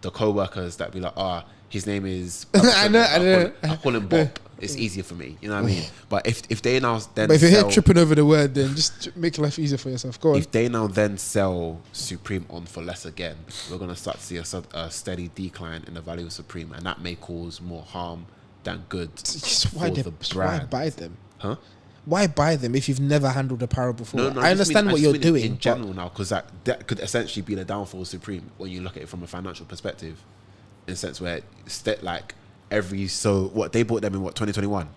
the co-workers that be like, his name is I know. I call him Bob. It's easier for me, you know what I mean? But if they now then But if you're here sell, tripping over the word, then just make life easier for yourself. Go on. if they now then sell Supreme on for less again, we're gonna start to see a steady decline in the value of Supreme, and that may cause more harm than good Why for the why brand. buy them? Huh? Why buy them if you've never handled apparel before? No, I just understand mean- what just you're mean doing. in but- general now, because that could essentially be the downfall of Supreme when you look at it from a financial perspective, in a sense where they bought them in 2021.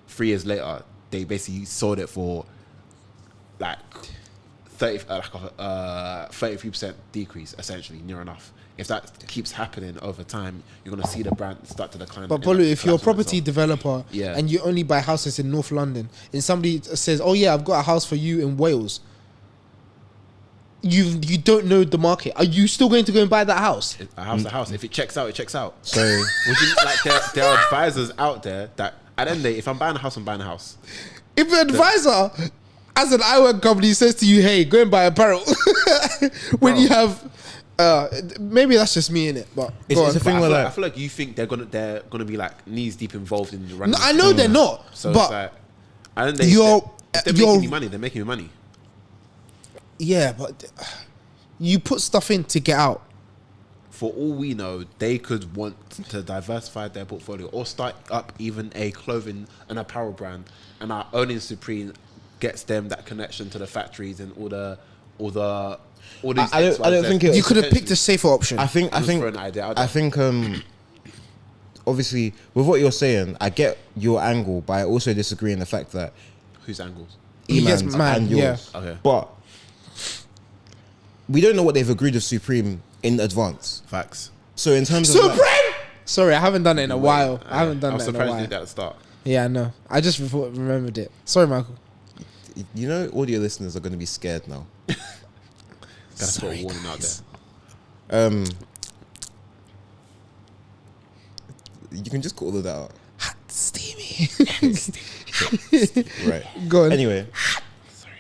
3 years later, they basically sold it for like 33% decrease, essentially, near enough. If that keeps happening over time, you're gonna see the brand start to decline. But and Bolu, if you're a collapse on property itself. developer Yeah. and you only buy houses in North London, and somebody says, "Oh yeah, I've got a house for you in Wales," you don't know the market. Are you still going to go and buy that house? A house to house. If it checks out, it checks out. So Would you, like there are advisors out there that at the end of the day, if I'm buying a house, I'm buying a house. If an advisor, as an eyewear company, says to you, "Hey, go and buy apparel," when Bro. you have, maybe that's just me in it. But It's- go it's on. a thing I where feel, like- I feel like you think they're gonna be like knees deep involved in the running. No, I know they're not, So it's but like, and you're- if they're you're- making me money. They're making me money. yeah, but you put stuff in to get out. For all we know, they could want to diversify their portfolio or start up even a clothing and apparel brand, and our owning Supreme gets them that connection to the factories and all these. I don't think it- You could have picked a safer option. I think throwing an idea out there. obviously with what you're saying, I get your angle, but I also disagree in the fact that Whose angles? He gets Eman's mad, and yeah. yours. Okay. But we don't know what they've agreed with Supreme in advance. Facts. So in terms of Supreme. like, Sorry, I haven't done it in a while. I haven't done I'm that in a surprised you while. did that at the start. Yeah, I know. I just remembered it. Sorry, Michael. You know, audio listeners are going to be scared now. Gotta put a warning out there. You can just cut all of that out. Hot, steamy. Right. Go on. Anyway. Sorry.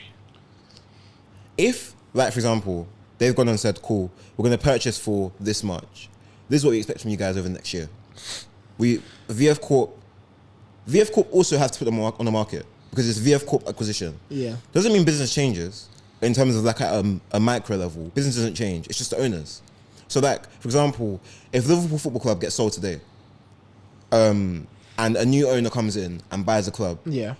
If, like, for example, they've gone and said, cool, we're going to purchase for this much. This is what we expect from you guys over the next year. VF Corp also has to put them on the market because it's VF Corp acquisition. Yeah. Doesn't mean business changes in terms of like a micro level. Business doesn't change. It's just the owners. So like, for example, if Liverpool Football Club gets sold today, and a new owner comes in and buys the club, Yeah.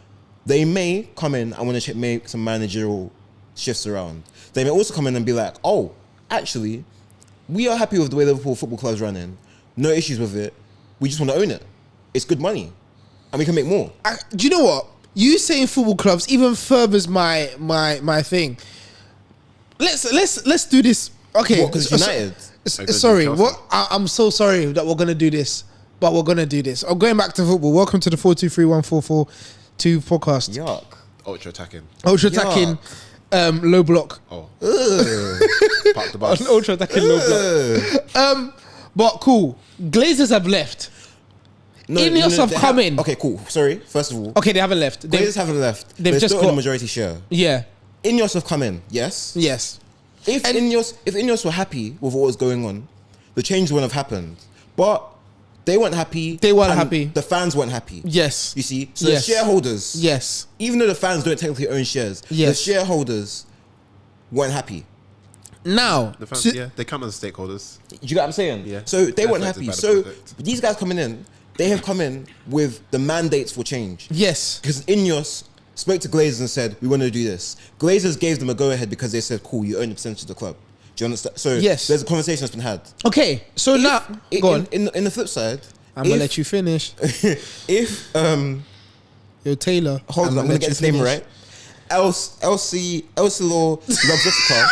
they may come in and want to make some managerial shifts around. They may also come in and be like, oh, actually, we are happy with the way Liverpool Football Club's running. No issues with it. We just want to own it. It's good money. And we can make more. Do you know what? You saying football clubs even furthers my thing. Let's do this. Okay. What, because United? Sorry. What? I'm so sorry that we're gonna do this, but we're gonna do this. I'm going back to football. Welcome to the 4231442 podcast. Yuck. Ultra attacking. Ultra attacking. Low block. Oh. Park the bus. Ultra attacking low block. But cool. Glazers have left. Ineos have come in. Okay, cool. Sorry. First of all. Okay, they haven't left. Glazers haven't left. They've just got a majority share. Yeah. Ineos have come in. Yes. Yes. If Ineos were happy with what was going on, the change wouldn't have happened. But they weren't happy. They weren't happy. The fans weren't happy. Yes. You see? So Yes. the shareholders, Yes. even though the fans don't technically own shares, Yes. the shareholders weren't happy. Now, The fans, yeah, they count as stakeholders. Do you get what I'm saying? Yeah. So they They're weren't affected happy. by the So project. these guys coming in, they have come in with the mandates for change. yes. Because Ineos spoke to Glazers and said, we want to do this. Glazers gave them a go-ahead because they said, cool, you own the percentage of the club. Do you understand? So Yes. there's a conversation that's been had. Okay, so now, go on. In the flip side, I'm going to let you finish. if Yo, Taylor. hold on, I'm gonna get this name right. Essilor Luxottica.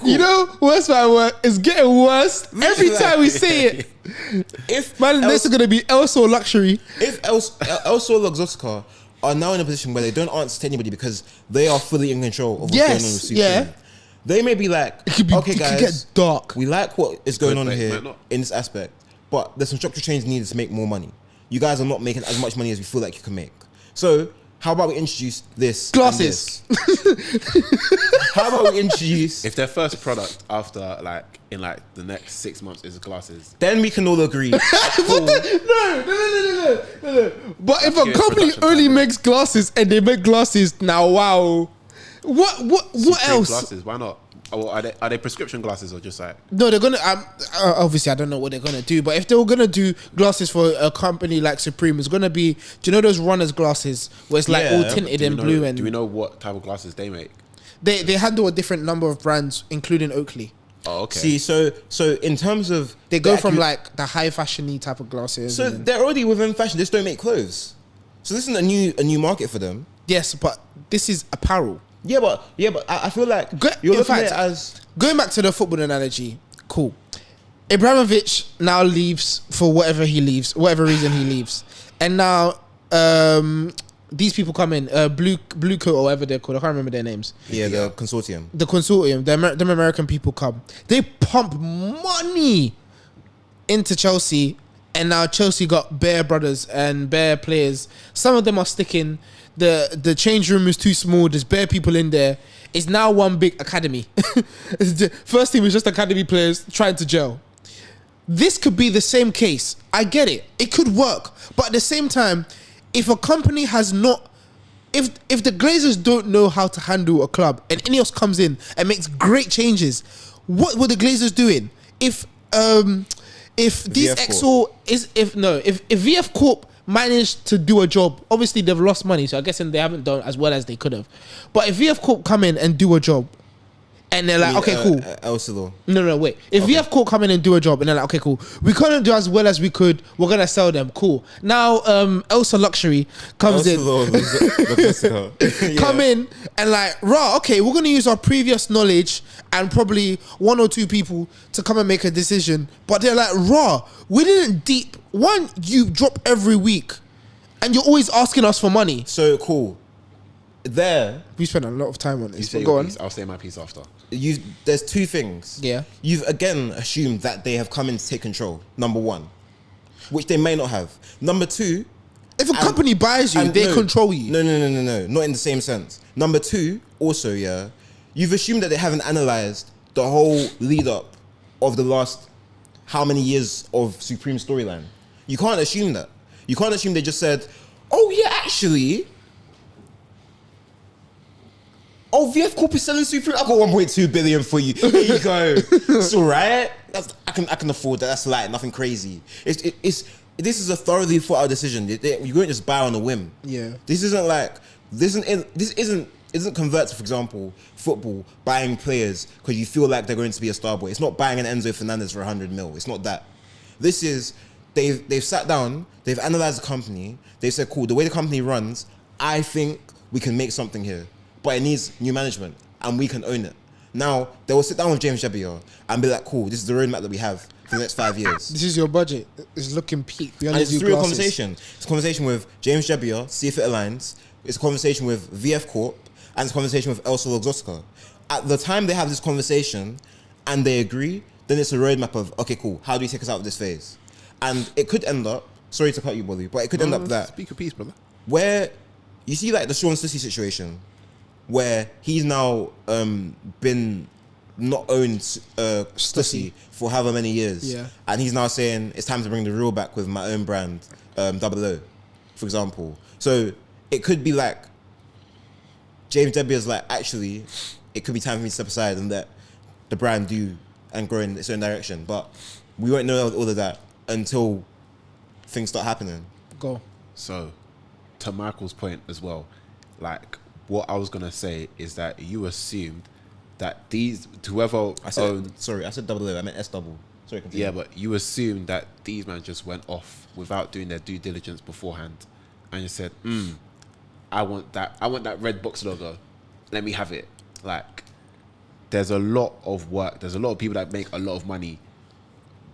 You know, worse by word, it's getting worse every Literally. time we say it. If Man, this is gonna be Essilor Luxury. If Essilor Luxottica are now in a position where they don't answer to anybody because they are fully in control of what's Yes, going on with Supreme, yeah. they may be like, It could be, okay, it guys, could get dark. we like what is going on Might here not. in this aspect, but there's some structural change needed to make more money. You guys are not making as much money as we feel like you can make. So how about we introduce this? and Glasses. this? How about we introduce? If their first product after in the next 6 months is glasses, Then we can all agree. Cool. No. But if a Yeah, company production only time. makes glasses and they make glasses now, wow. What Supreme else? Glasses, why not? Or are they prescription glasses or just like? No, they're gonna. Obviously, I don't know what they're gonna do. But if they were gonna do glasses for a company like Supreme, it's gonna be. Do you know those runners glasses where it's like all Yeah. tinted Do in we blue know, and do we know what type of glasses they make? they handle a different number of brands, including Oakley. Oh, okay. See, so in terms of They go the from accu- like the high fashion-y type of glasses. So and then- they're already within fashion. They just don't make clothes. So this isn't a new market for them. yes, but this is apparel. Yeah, but I feel like you're In looking fact, at it as going back to the football analogy, cool. Abramovich now leaves for whatever reason he leaves, and now these people come in, Blue Coat or whatever they're called. I can't remember their names. the consortium. The consortium, them American people come. They pump money into Chelsea, and now Chelsea got bare brothers and bare players. Some of them are sticking. The change room is too small. There's bare people in there. It's now one big academy. The first team is just academy players trying to gel. This could be the same case. I get it. It could work. But at the same time, if a company has not... If the Glazers don't know how to handle a club and Ineos comes in and makes great changes, what were the Glazers doing? If these VF Exor is... If VF Corp managed to do a job, obviously they've lost money, so I guess they haven't done as well as they could have. But if VF Corp come in and do a job, and they're like, okay, cool. Essilor. No, wait. If VF Corp come in and do a job, and they're like, okay, cool. We couldn't do as well as we could. We're gonna sell them. Cool. Now, Elsa Luxury comes in. Come in and like, okay, we're gonna use our previous knowledge and probably one or two people to come and make a decision. But they're like, we didn't you drop every week, and you're always asking us for money. So cool. there, We spent a lot of time on You this. say But go your on. piece. I'll say my piece after. there's two things. Yeah. You've again assumed that they have come in to take control. Number one, which they may not have. Number two, If a company buys you, they control you. No, not in the same sense. Number two, also, yeah, you've assumed that they haven't analyzed the whole lead up of the last how many years of Supreme storyline. You can't assume that. You can't assume they just said, oh yeah, actually, VF Corp is selling Supreme. I've got 1.2 billion for you. Here you go. It's all right. I can afford that. That's light. Nothing crazy. This is a thoroughly thought out decision. You won't just buy on a whim. Yeah. This isn't convert to, for example, football, buying players because you feel like they're going to be a star boy. It's not buying an Enzo Fernandez for 100 mil. It's not that. This is, they've sat down, they've analyzed the company, they've said, cool, the way the company runs, I think we can make something here. But it needs new management and we can own it. Now, they will sit down with James Jebbia and be like, cool, this is the roadmap that we have for the next 5 years. This is your budget. It's looking peak. And it's through a conversation. It's a conversation with James Jebbia, see if it aligns. It's a conversation with VF Corp, and it's a conversation with Essilor Luxottica. At the time they have this conversation and they agree, then it's a roadmap of, okay, cool, how do we take us out of this phase? And it could end up, sorry to cut you, Bolu, but it could end up that, Speak a piece, brother. where you see like the Sean Stussy situation, where he's now been not owned Stussy for however many years. Yeah. And he's now saying it's time to bring the real back with my own brand, Double O, for example. So it could be like, James Jebbia's like, actually, it could be time for me to step aside and let the brand do and grow in its own direction. But we won't know all of that until things start happening. Go. So, to Michael's point as well, like, what I was going to say is that you assumed that whoever I said owned... Double O, I meant S double. Sorry, continue. Yeah, but you assumed that these men just went off without doing their due diligence beforehand. And you said, I want that red box logo. Let me have it. Like, there's a lot of work. There's a lot of people that make a lot of money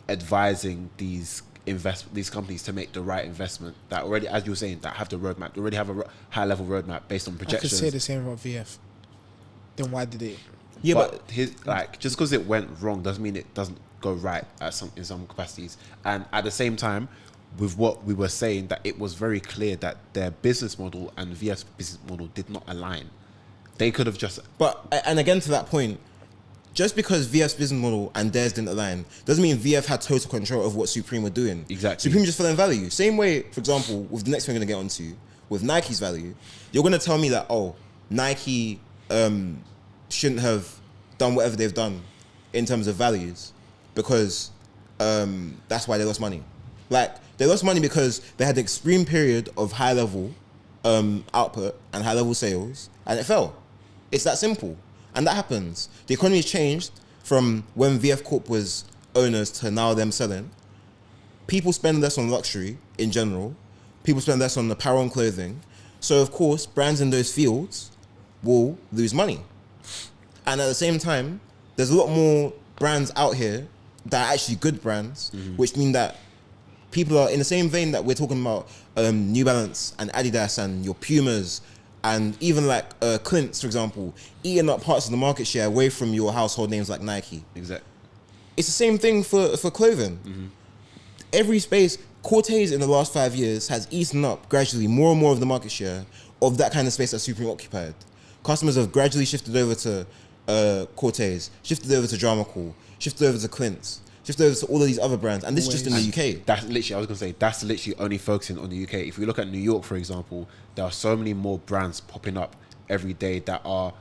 advising these companies to make the right investment that already, as you were saying, that have the roadmap, already have a high level roadmap based on projections. I could say the same about VF. Then why did it? Yeah, but just because it went wrong doesn't mean it doesn't go right in some capacities. And at the same time, with what we were saying, that it was very clear that their business model and VF's business model did not align. They could have just... But, and again to that point, just because VF's business model and theirs didn't align doesn't mean VF had total control of what Supreme were doing. Exactly. Supreme just fell in value. Same way, for example, with the next thing we're going to get onto, with Nike's value, you're going to tell me that, oh, Nike shouldn't have done whatever they've done in terms of values because that's why they lost money. Like, they lost money because they had an extreme period of high level output and high level sales, and it fell. It's that simple. And that happens. The economy's changed from when VF Corp was owners to now them selling. People spend less on luxury in general. People spend less on apparel and clothing. So, of course, brands in those fields will lose money. And at the same time, there's a lot more brands out here that are actually good brands, which mean that people are in the same vein that we're talking about New Balance and Adidas and your Pumas and even like Clint's, for example, eating up parts of the market share away from your household names like Nike. Exactly. It's the same thing for clothing. Every space, Cortez in the last 5 years has eaten up gradually more and more of the market share of that kind of space that Supreme occupied. Customers have gradually shifted over to Cortez, shifted over to Dramacool, shifted over to Clint's, shifted over to all of these other brands, and this is just in the UK. That's literally, I was going to say, that's literally only focusing on the UK. If we look at New York, for example, there are so many more brands popping up every day that are,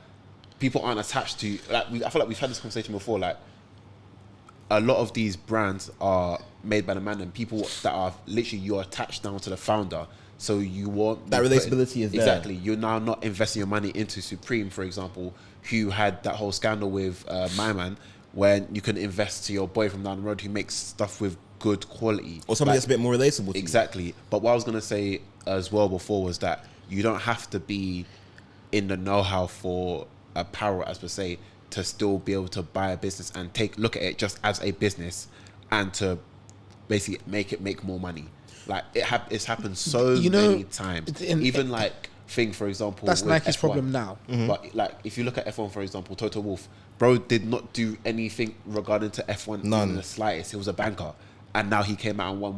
people aren't attached to, like, I feel like we've had this conversation before, like, a lot of these brands are made by the man and people that are literally, you're attached down to the founder. So you want... That relatability is there. Exactly. You're now not investing your money into Supreme, for example, who had that whole scandal with My Man, when you can invest to your boy from down the road who makes stuff with good quality. Or something that's a bit more relatable to Exactly. You. But what I was going to say as well before was that you don't have to be in the know-how for apparel, as per se, to still be able to buy a business and look at it just as a business and to basically make more money. Like, it's happened so many times. Even like thing, for example. That's with Nike's F1. problem now. But like, if you look at F1, for example, Toto Wolff, bro did not do anything regarding to F1 None. in the slightest. He was a banker, and now he came out and won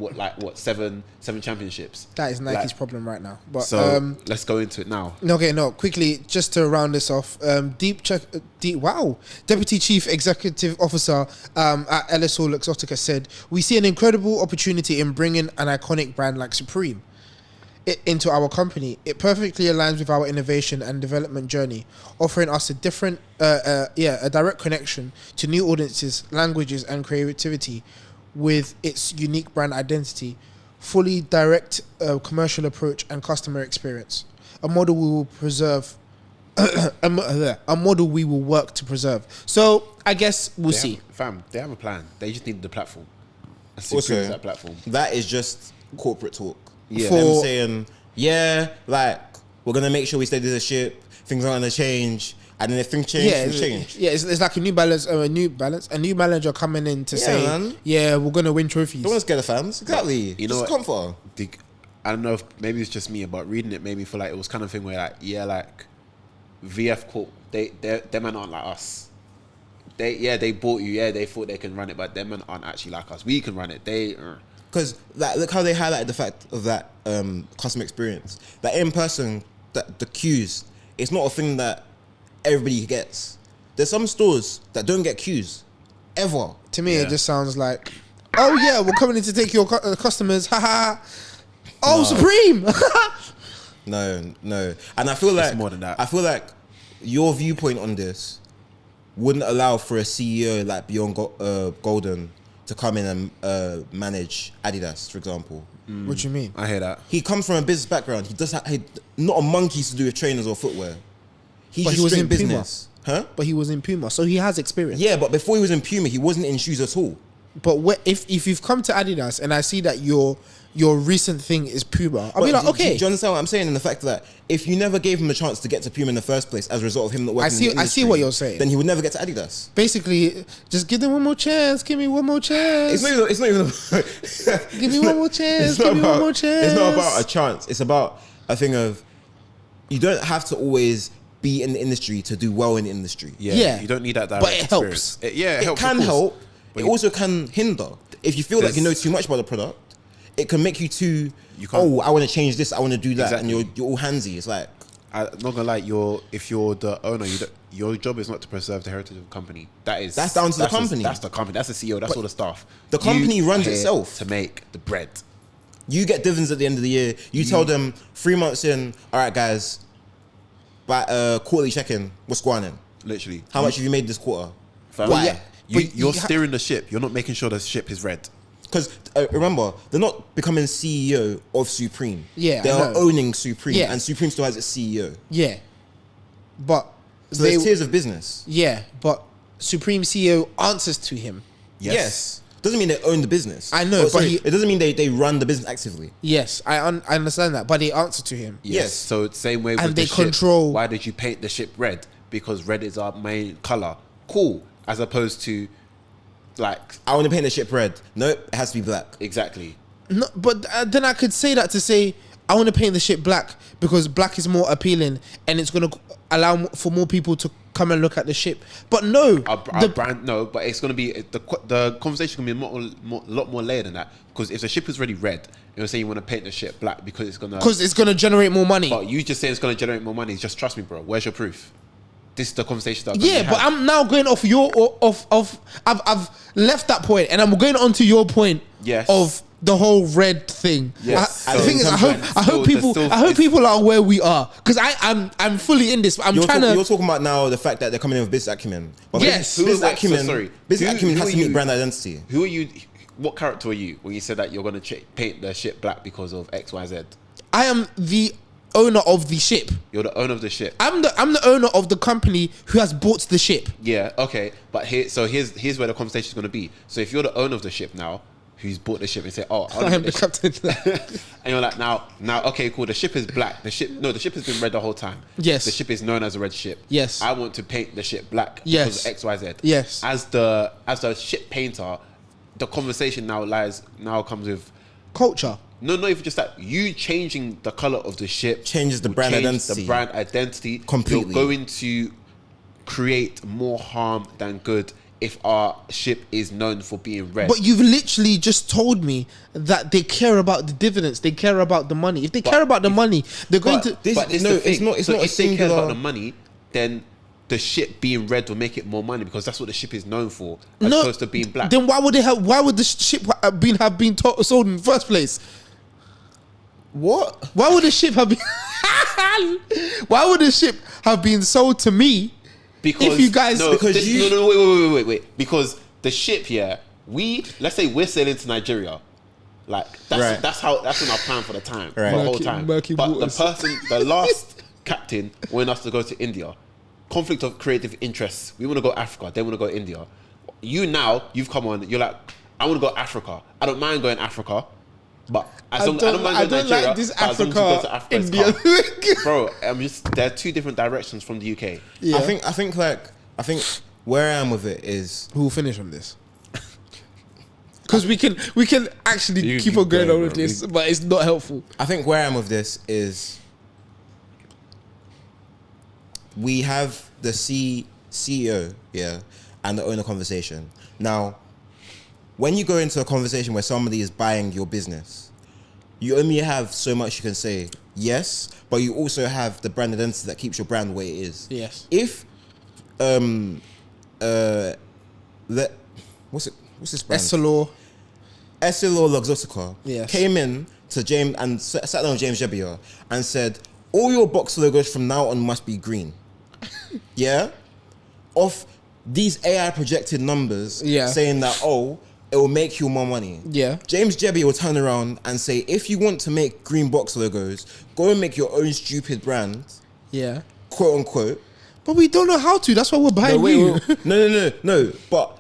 seven championships. That is Nike's Like, problem right now. But so let's go into it now. okay, no, quickly, just to round this off, Deputy Chief Executive Officer at Essilor Luxottica said, "We see an incredible opportunity in bringing an iconic brand like Supreme into our company. It perfectly aligns with our innovation and development journey, offering us a direct connection to new audiences, languages, and creativity with its unique brand identity, fully direct commercial approach, and customer experience. A model we will preserve." A model we will work to preserve. So I guess we'll see. They have a plan. They just need the platform. Also, that platform. That is just corporate talk. Yeah. Them saying, like, we're going to make sure we stay to the ship, things are going to change, and then if things change, things change. Yeah, it's like a new manager coming in to say, man. yeah, we're going to win trophies. Don't want to scare the fans. Exactly. You know just what? comfort. I don't know if maybe it's just me, but reading it made me feel like it was kind of thing where like VF Corp, them man aren't like us. They bought you. Yeah, they thought they can run it, but them man aren't actually like us. We can run it. Because like, look how they highlighted the fact of that customer experience. That in person, that the queues, it's not a thing that everybody gets. There's some stores that don't get queues ever. To me, it just sounds like, oh yeah, we're coming in to take your customers. Ha ha. Oh, no. Supreme. No. And I feel like it's more than that. I feel like your viewpoint on this wouldn't allow for a CEO like Bjorn Golden to come in and manage Adidas, for example. What do you mean? I hear that. He comes from a business background. He does not a monkey's to do with trainers or footwear. He was in business. Huh? But he was in Puma, so he has experience. Yeah, but before he was in Puma, he wasn't in shoes at all. But if you've come to Adidas and I see that your recent thing is Puma, I'll be like, okay. Do you understand what I'm saying? In the fact that if you never gave him a chance to get to Puma in the first place as a result of him not working in the industry, I see what you're saying. Then he would never get to Adidas. Basically, just give them one more chance. Give me one more chance. It's not even give me one more chance. Give me one more chance. It's not about a chance. It's about a thing of you don't have to always be in the industry to do well in the industry. Yeah. You don't need that direct but it helps. It helps. It can help. It also can hinder. If you feel like you know too much about the product, it can make you I want to change this, I want to do that, exactly. and you're all handsy. It's like, I'm not gonna lie, if you're the owner, your job is not to preserve the heritage of the company. That's down to the company. That's the company. That's the CEO. That's all the staff. The company runs itself to make the bread. You get dividends at the end of the year. You tell them 3 months in, all right, guys, by quarterly check-in, what's going on? Literally, how much have you made this quarter? Why? You're steering the ship. You're not making sure the ship is red. Because remember, they're not becoming CEO of Supreme. Yeah, they are owning Supreme, yeah. And Supreme still has its CEO. Yeah, but so there's tiers of business. Yeah, but Supreme CEO answers to him. Yes. Doesn't mean they own the business. I know, but it doesn't mean they run the business actively. Yes, I understand that, but they answer to him. Yes. So same way with and the they ship. control. Why did you paint the ship red? Because red is our main color. Cool. As opposed to, like, I want to paint the ship red. Nope, it has to be black. Exactly. No, but then I could say that to say I want to paint the ship black because black is more appealing and it's going to allow for more people to come and look at the ship. But no, our brand, no. But it's going to be the conversation can be a lot more layered than that. Because if the ship is already red, you're saying you want to paint the ship black because it's going to generate more money. But you just say it's going to generate more money. Just trust me, bro. Where's your proof? This is the conversation that but I'm now going off I've left that point and I'm going on to your point of the whole red thing. Yes. The thing is, I hope people are where we are because I'm fully in this. You're talking about now the fact that they're coming in with business acumen. But yes, business acumen has to meet brand identity. Who are you? What character are you when you said that you're going to paint the ship black because of X, Y, Z? I am the owner of the ship. You're the owner of the ship. I'm the owner of the company who has bought the ship. Yeah, okay. But here's where the conversation is going to be. So if you're the owner of the ship now, who's bought the ship and say, "Oh, I am the captain," and you're like, now, okay, cool. The ship is black. The ship has been red the whole time. Yes. The ship is known as a red ship. Yes. I want to paint the ship black yes. because of X, Y, Z. Yes. As the ship painter, the conversation now comes with culture. not even just that. You changing the color of the ship Changes the will brand change identity. The brand identity Completely. You're going to create more harm than good if our ship is known for being red. But you've literally just told me that they care about the dividends. They care about the money. If they care about the money, they're going to. This- But it's no, the it's thing. not- it's So not a if they care singular- about the money, then the ship being red will make it more money because that's what the ship is known for, as No, opposed to being black. Then why would they have? Why would the ship have been sold in the first place? What? Why would the ship have been? Why would the ship have been sold to me? Because if you guys, no, because this, you- no, wait. Because the ship, let's say we're sailing to Nigeria, like Right. that's in our plan for the time, Right. for the whole Murky- time. murky But waters. the last captain wanted us to go to India. Conflict of creative interests. We want to go Africa. They want to go India. You've come on. You're like, I want to go Africa. I don't mind going Africa, but I don't mind going Nigeria. like this but as long as we go to Africa, it's India. calm. Bro, there are two different directions from the UK. yeah. I think where I am with it is Who will finish on this? Because we can actually You keep keep on going going, on with bro. this, but it's not helpful. I think where I am with this is we have the CEO, and the owner conversation. Now, when you go into a conversation where somebody is buying your business, you only have so much you can say yes, but you also have the brand identity that keeps your brand the way it is. Yes. If what's this brand? Essilor. Essilor Luxottica Yes. came in to James and sat down with James Jebbia and said, all your box logos from now on must be green. Yeah? Of these AI projected numbers saying that, it will make you more money. Yeah. James Jebbia will turn around and say, if you want to make green box logos, go and make your own stupid brand, Yeah. quote unquote. But we don't know how to. That's why we're buying you. No. But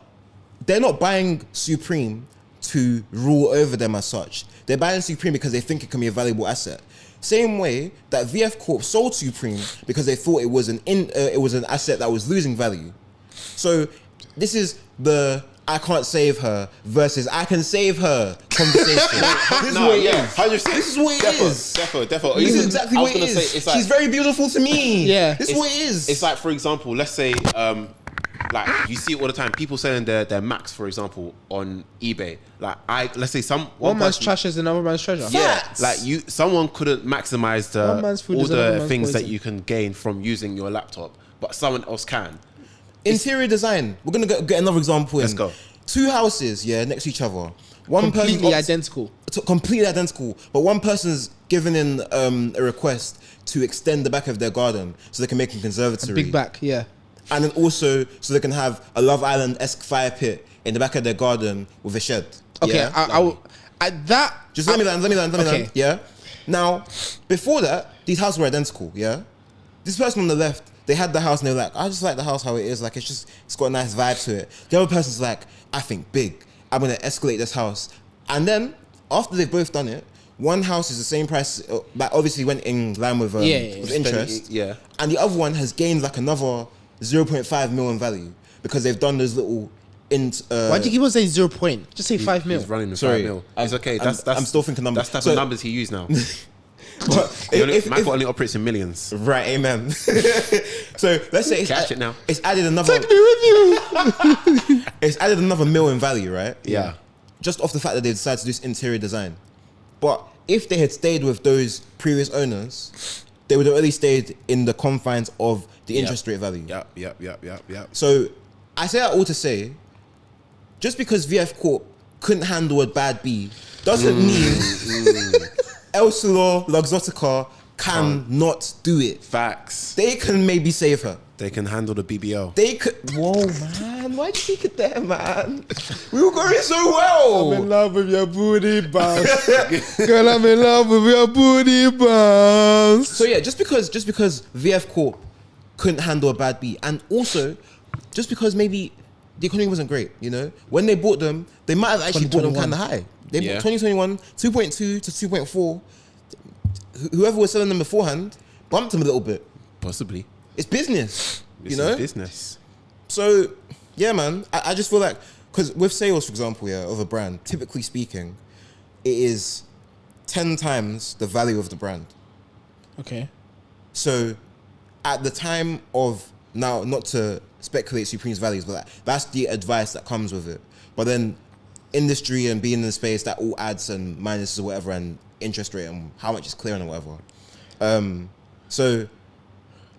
they're not buying Supreme to rule over them as such. They're buying Supreme because they think it can be a valuable asset. Same way that VF Corp sold Supreme because they thought it was an asset that was losing value. So this is the I can't save her versus I can save her conversation. This is what it is. 100%. This is what it is. Defo. This is exactly what it is. It's like, She's very beautiful to me. Yeah. This is what it is. It's like, for example, let's say, like you see it all the time. People selling their Macs, for example, on eBay. Like One one man's person, trash is another man's treasure. yeah, Facts. like someone couldn't maximize One man's food all is another the man's things that poison. you can gain from using your laptop, but someone else can. Interior design. We're gonna get another example. Let's go. 2 houses, next to each other. One Completely person identical. completely identical, but one person's given in a request to extend the back of their garden so they can make a conservatory. Big back, yeah. And then also so they can have a Love Island-esque fire pit in the back of their garden with a shed. Okay, Yeah? Just let me land. Okay. Yeah. Now, before that, these houses were identical. Yeah. This person on the left, they had the house and they were like, I just like the house how it is. Like it's got a nice vibe to it. The other person's like, I think big. I'm gonna escalate this house. And then after they've both done it, one house is the same price, but obviously went in line with, with interest. Yeah. And the other one has gained like another 0.5 mil in value because they've done those little. Why do you keep on saying 0 point? Just say 5 mil. He's running with Sorry. 5 mil. It's okay. I'm still thinking numbers. That's the type So- of numbers he used now. But Mac only operates in millions. right, amen. So let's say Catch it now. It's added another. Take me with you. It's added another mil in value, right? Yeah. Just off the fact that they decided to do this interior design. But if they had stayed with those previous owners, they would have only stayed in the confines of the interest rate value. Yep. So I say that all to say, just because VF Corp couldn't handle a bad B doesn't mean Essilor Luxottica can not do it. Facts. They can maybe save her. They can handle the BBL. They could. Whoa, man! Why'd you take it there, man? We were going so well. I'm in love with your booty bounce. Girl, I'm in love with your booty bounce. So yeah, just because VF Corp couldn't handle a bad beat, and also just because maybe the economy wasn't great, when they bought them, they might have actually bought them 2021. kind of high. They Yeah. bought 2021 2.2 to 2.4. Whoever was selling them beforehand bumped them a little bit. Possibly. It's business, This is business. So yeah, man, I just feel like because with sales, for example, of a brand, typically speaking, it is 10 times the value of the brand. Okay. So at the time of now, not to speculate Supreme's values, but that's the advice that comes with it. But then industry and being in the space, that all adds and minuses or whatever, and interest rate and how much is clearing or whatever. So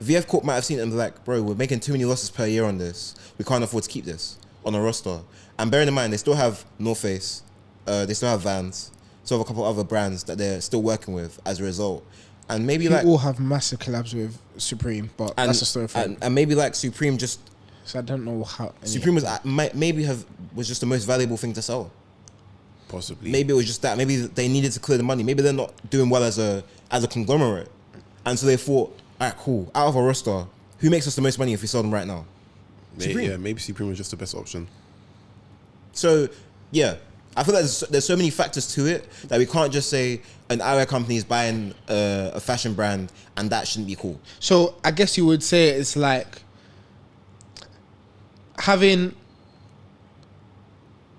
VF Corp might have seen it and be like, bro, we're making too many losses per year on this. We can't afford to keep this on a roster. And bearing in mind, they still have North Face, they still have Vans, still have a couple other brands that they're still working with as a result. And maybe You all have massive collabs with Supreme, but that's a story for and maybe like Supreme just... So I don't know how... Supreme was just the most valuable thing to sell. Possibly. Maybe it was just that. Maybe they needed to clear the money. Maybe they're not doing well as a conglomerate. And so they thought, all right, cool. Out of a roster, who makes us the most money if we sell them right now? Maybe Supreme was just the best option. So, yeah. I feel like there's so many factors to it that we can't just say an eyewear company is buying a fashion brand and that shouldn't be cool. So I guess you would say it's like having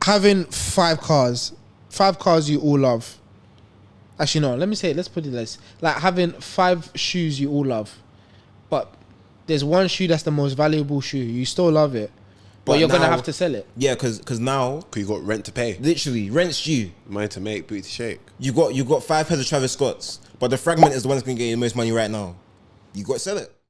5 cars you all love. Actually, no, let's put it this. Like having 5 shoes you all love, but there's one shoe that's the most valuable shoe. You still love it, but you're going to have to sell it. Yeah, because now... Because you got rent to pay. Literally, rent's due. Money to make, booty to shake. You got 5 pairs of Travis Scotts, but the Fragment is the one that's going to get you the most money right now. You got to sell it.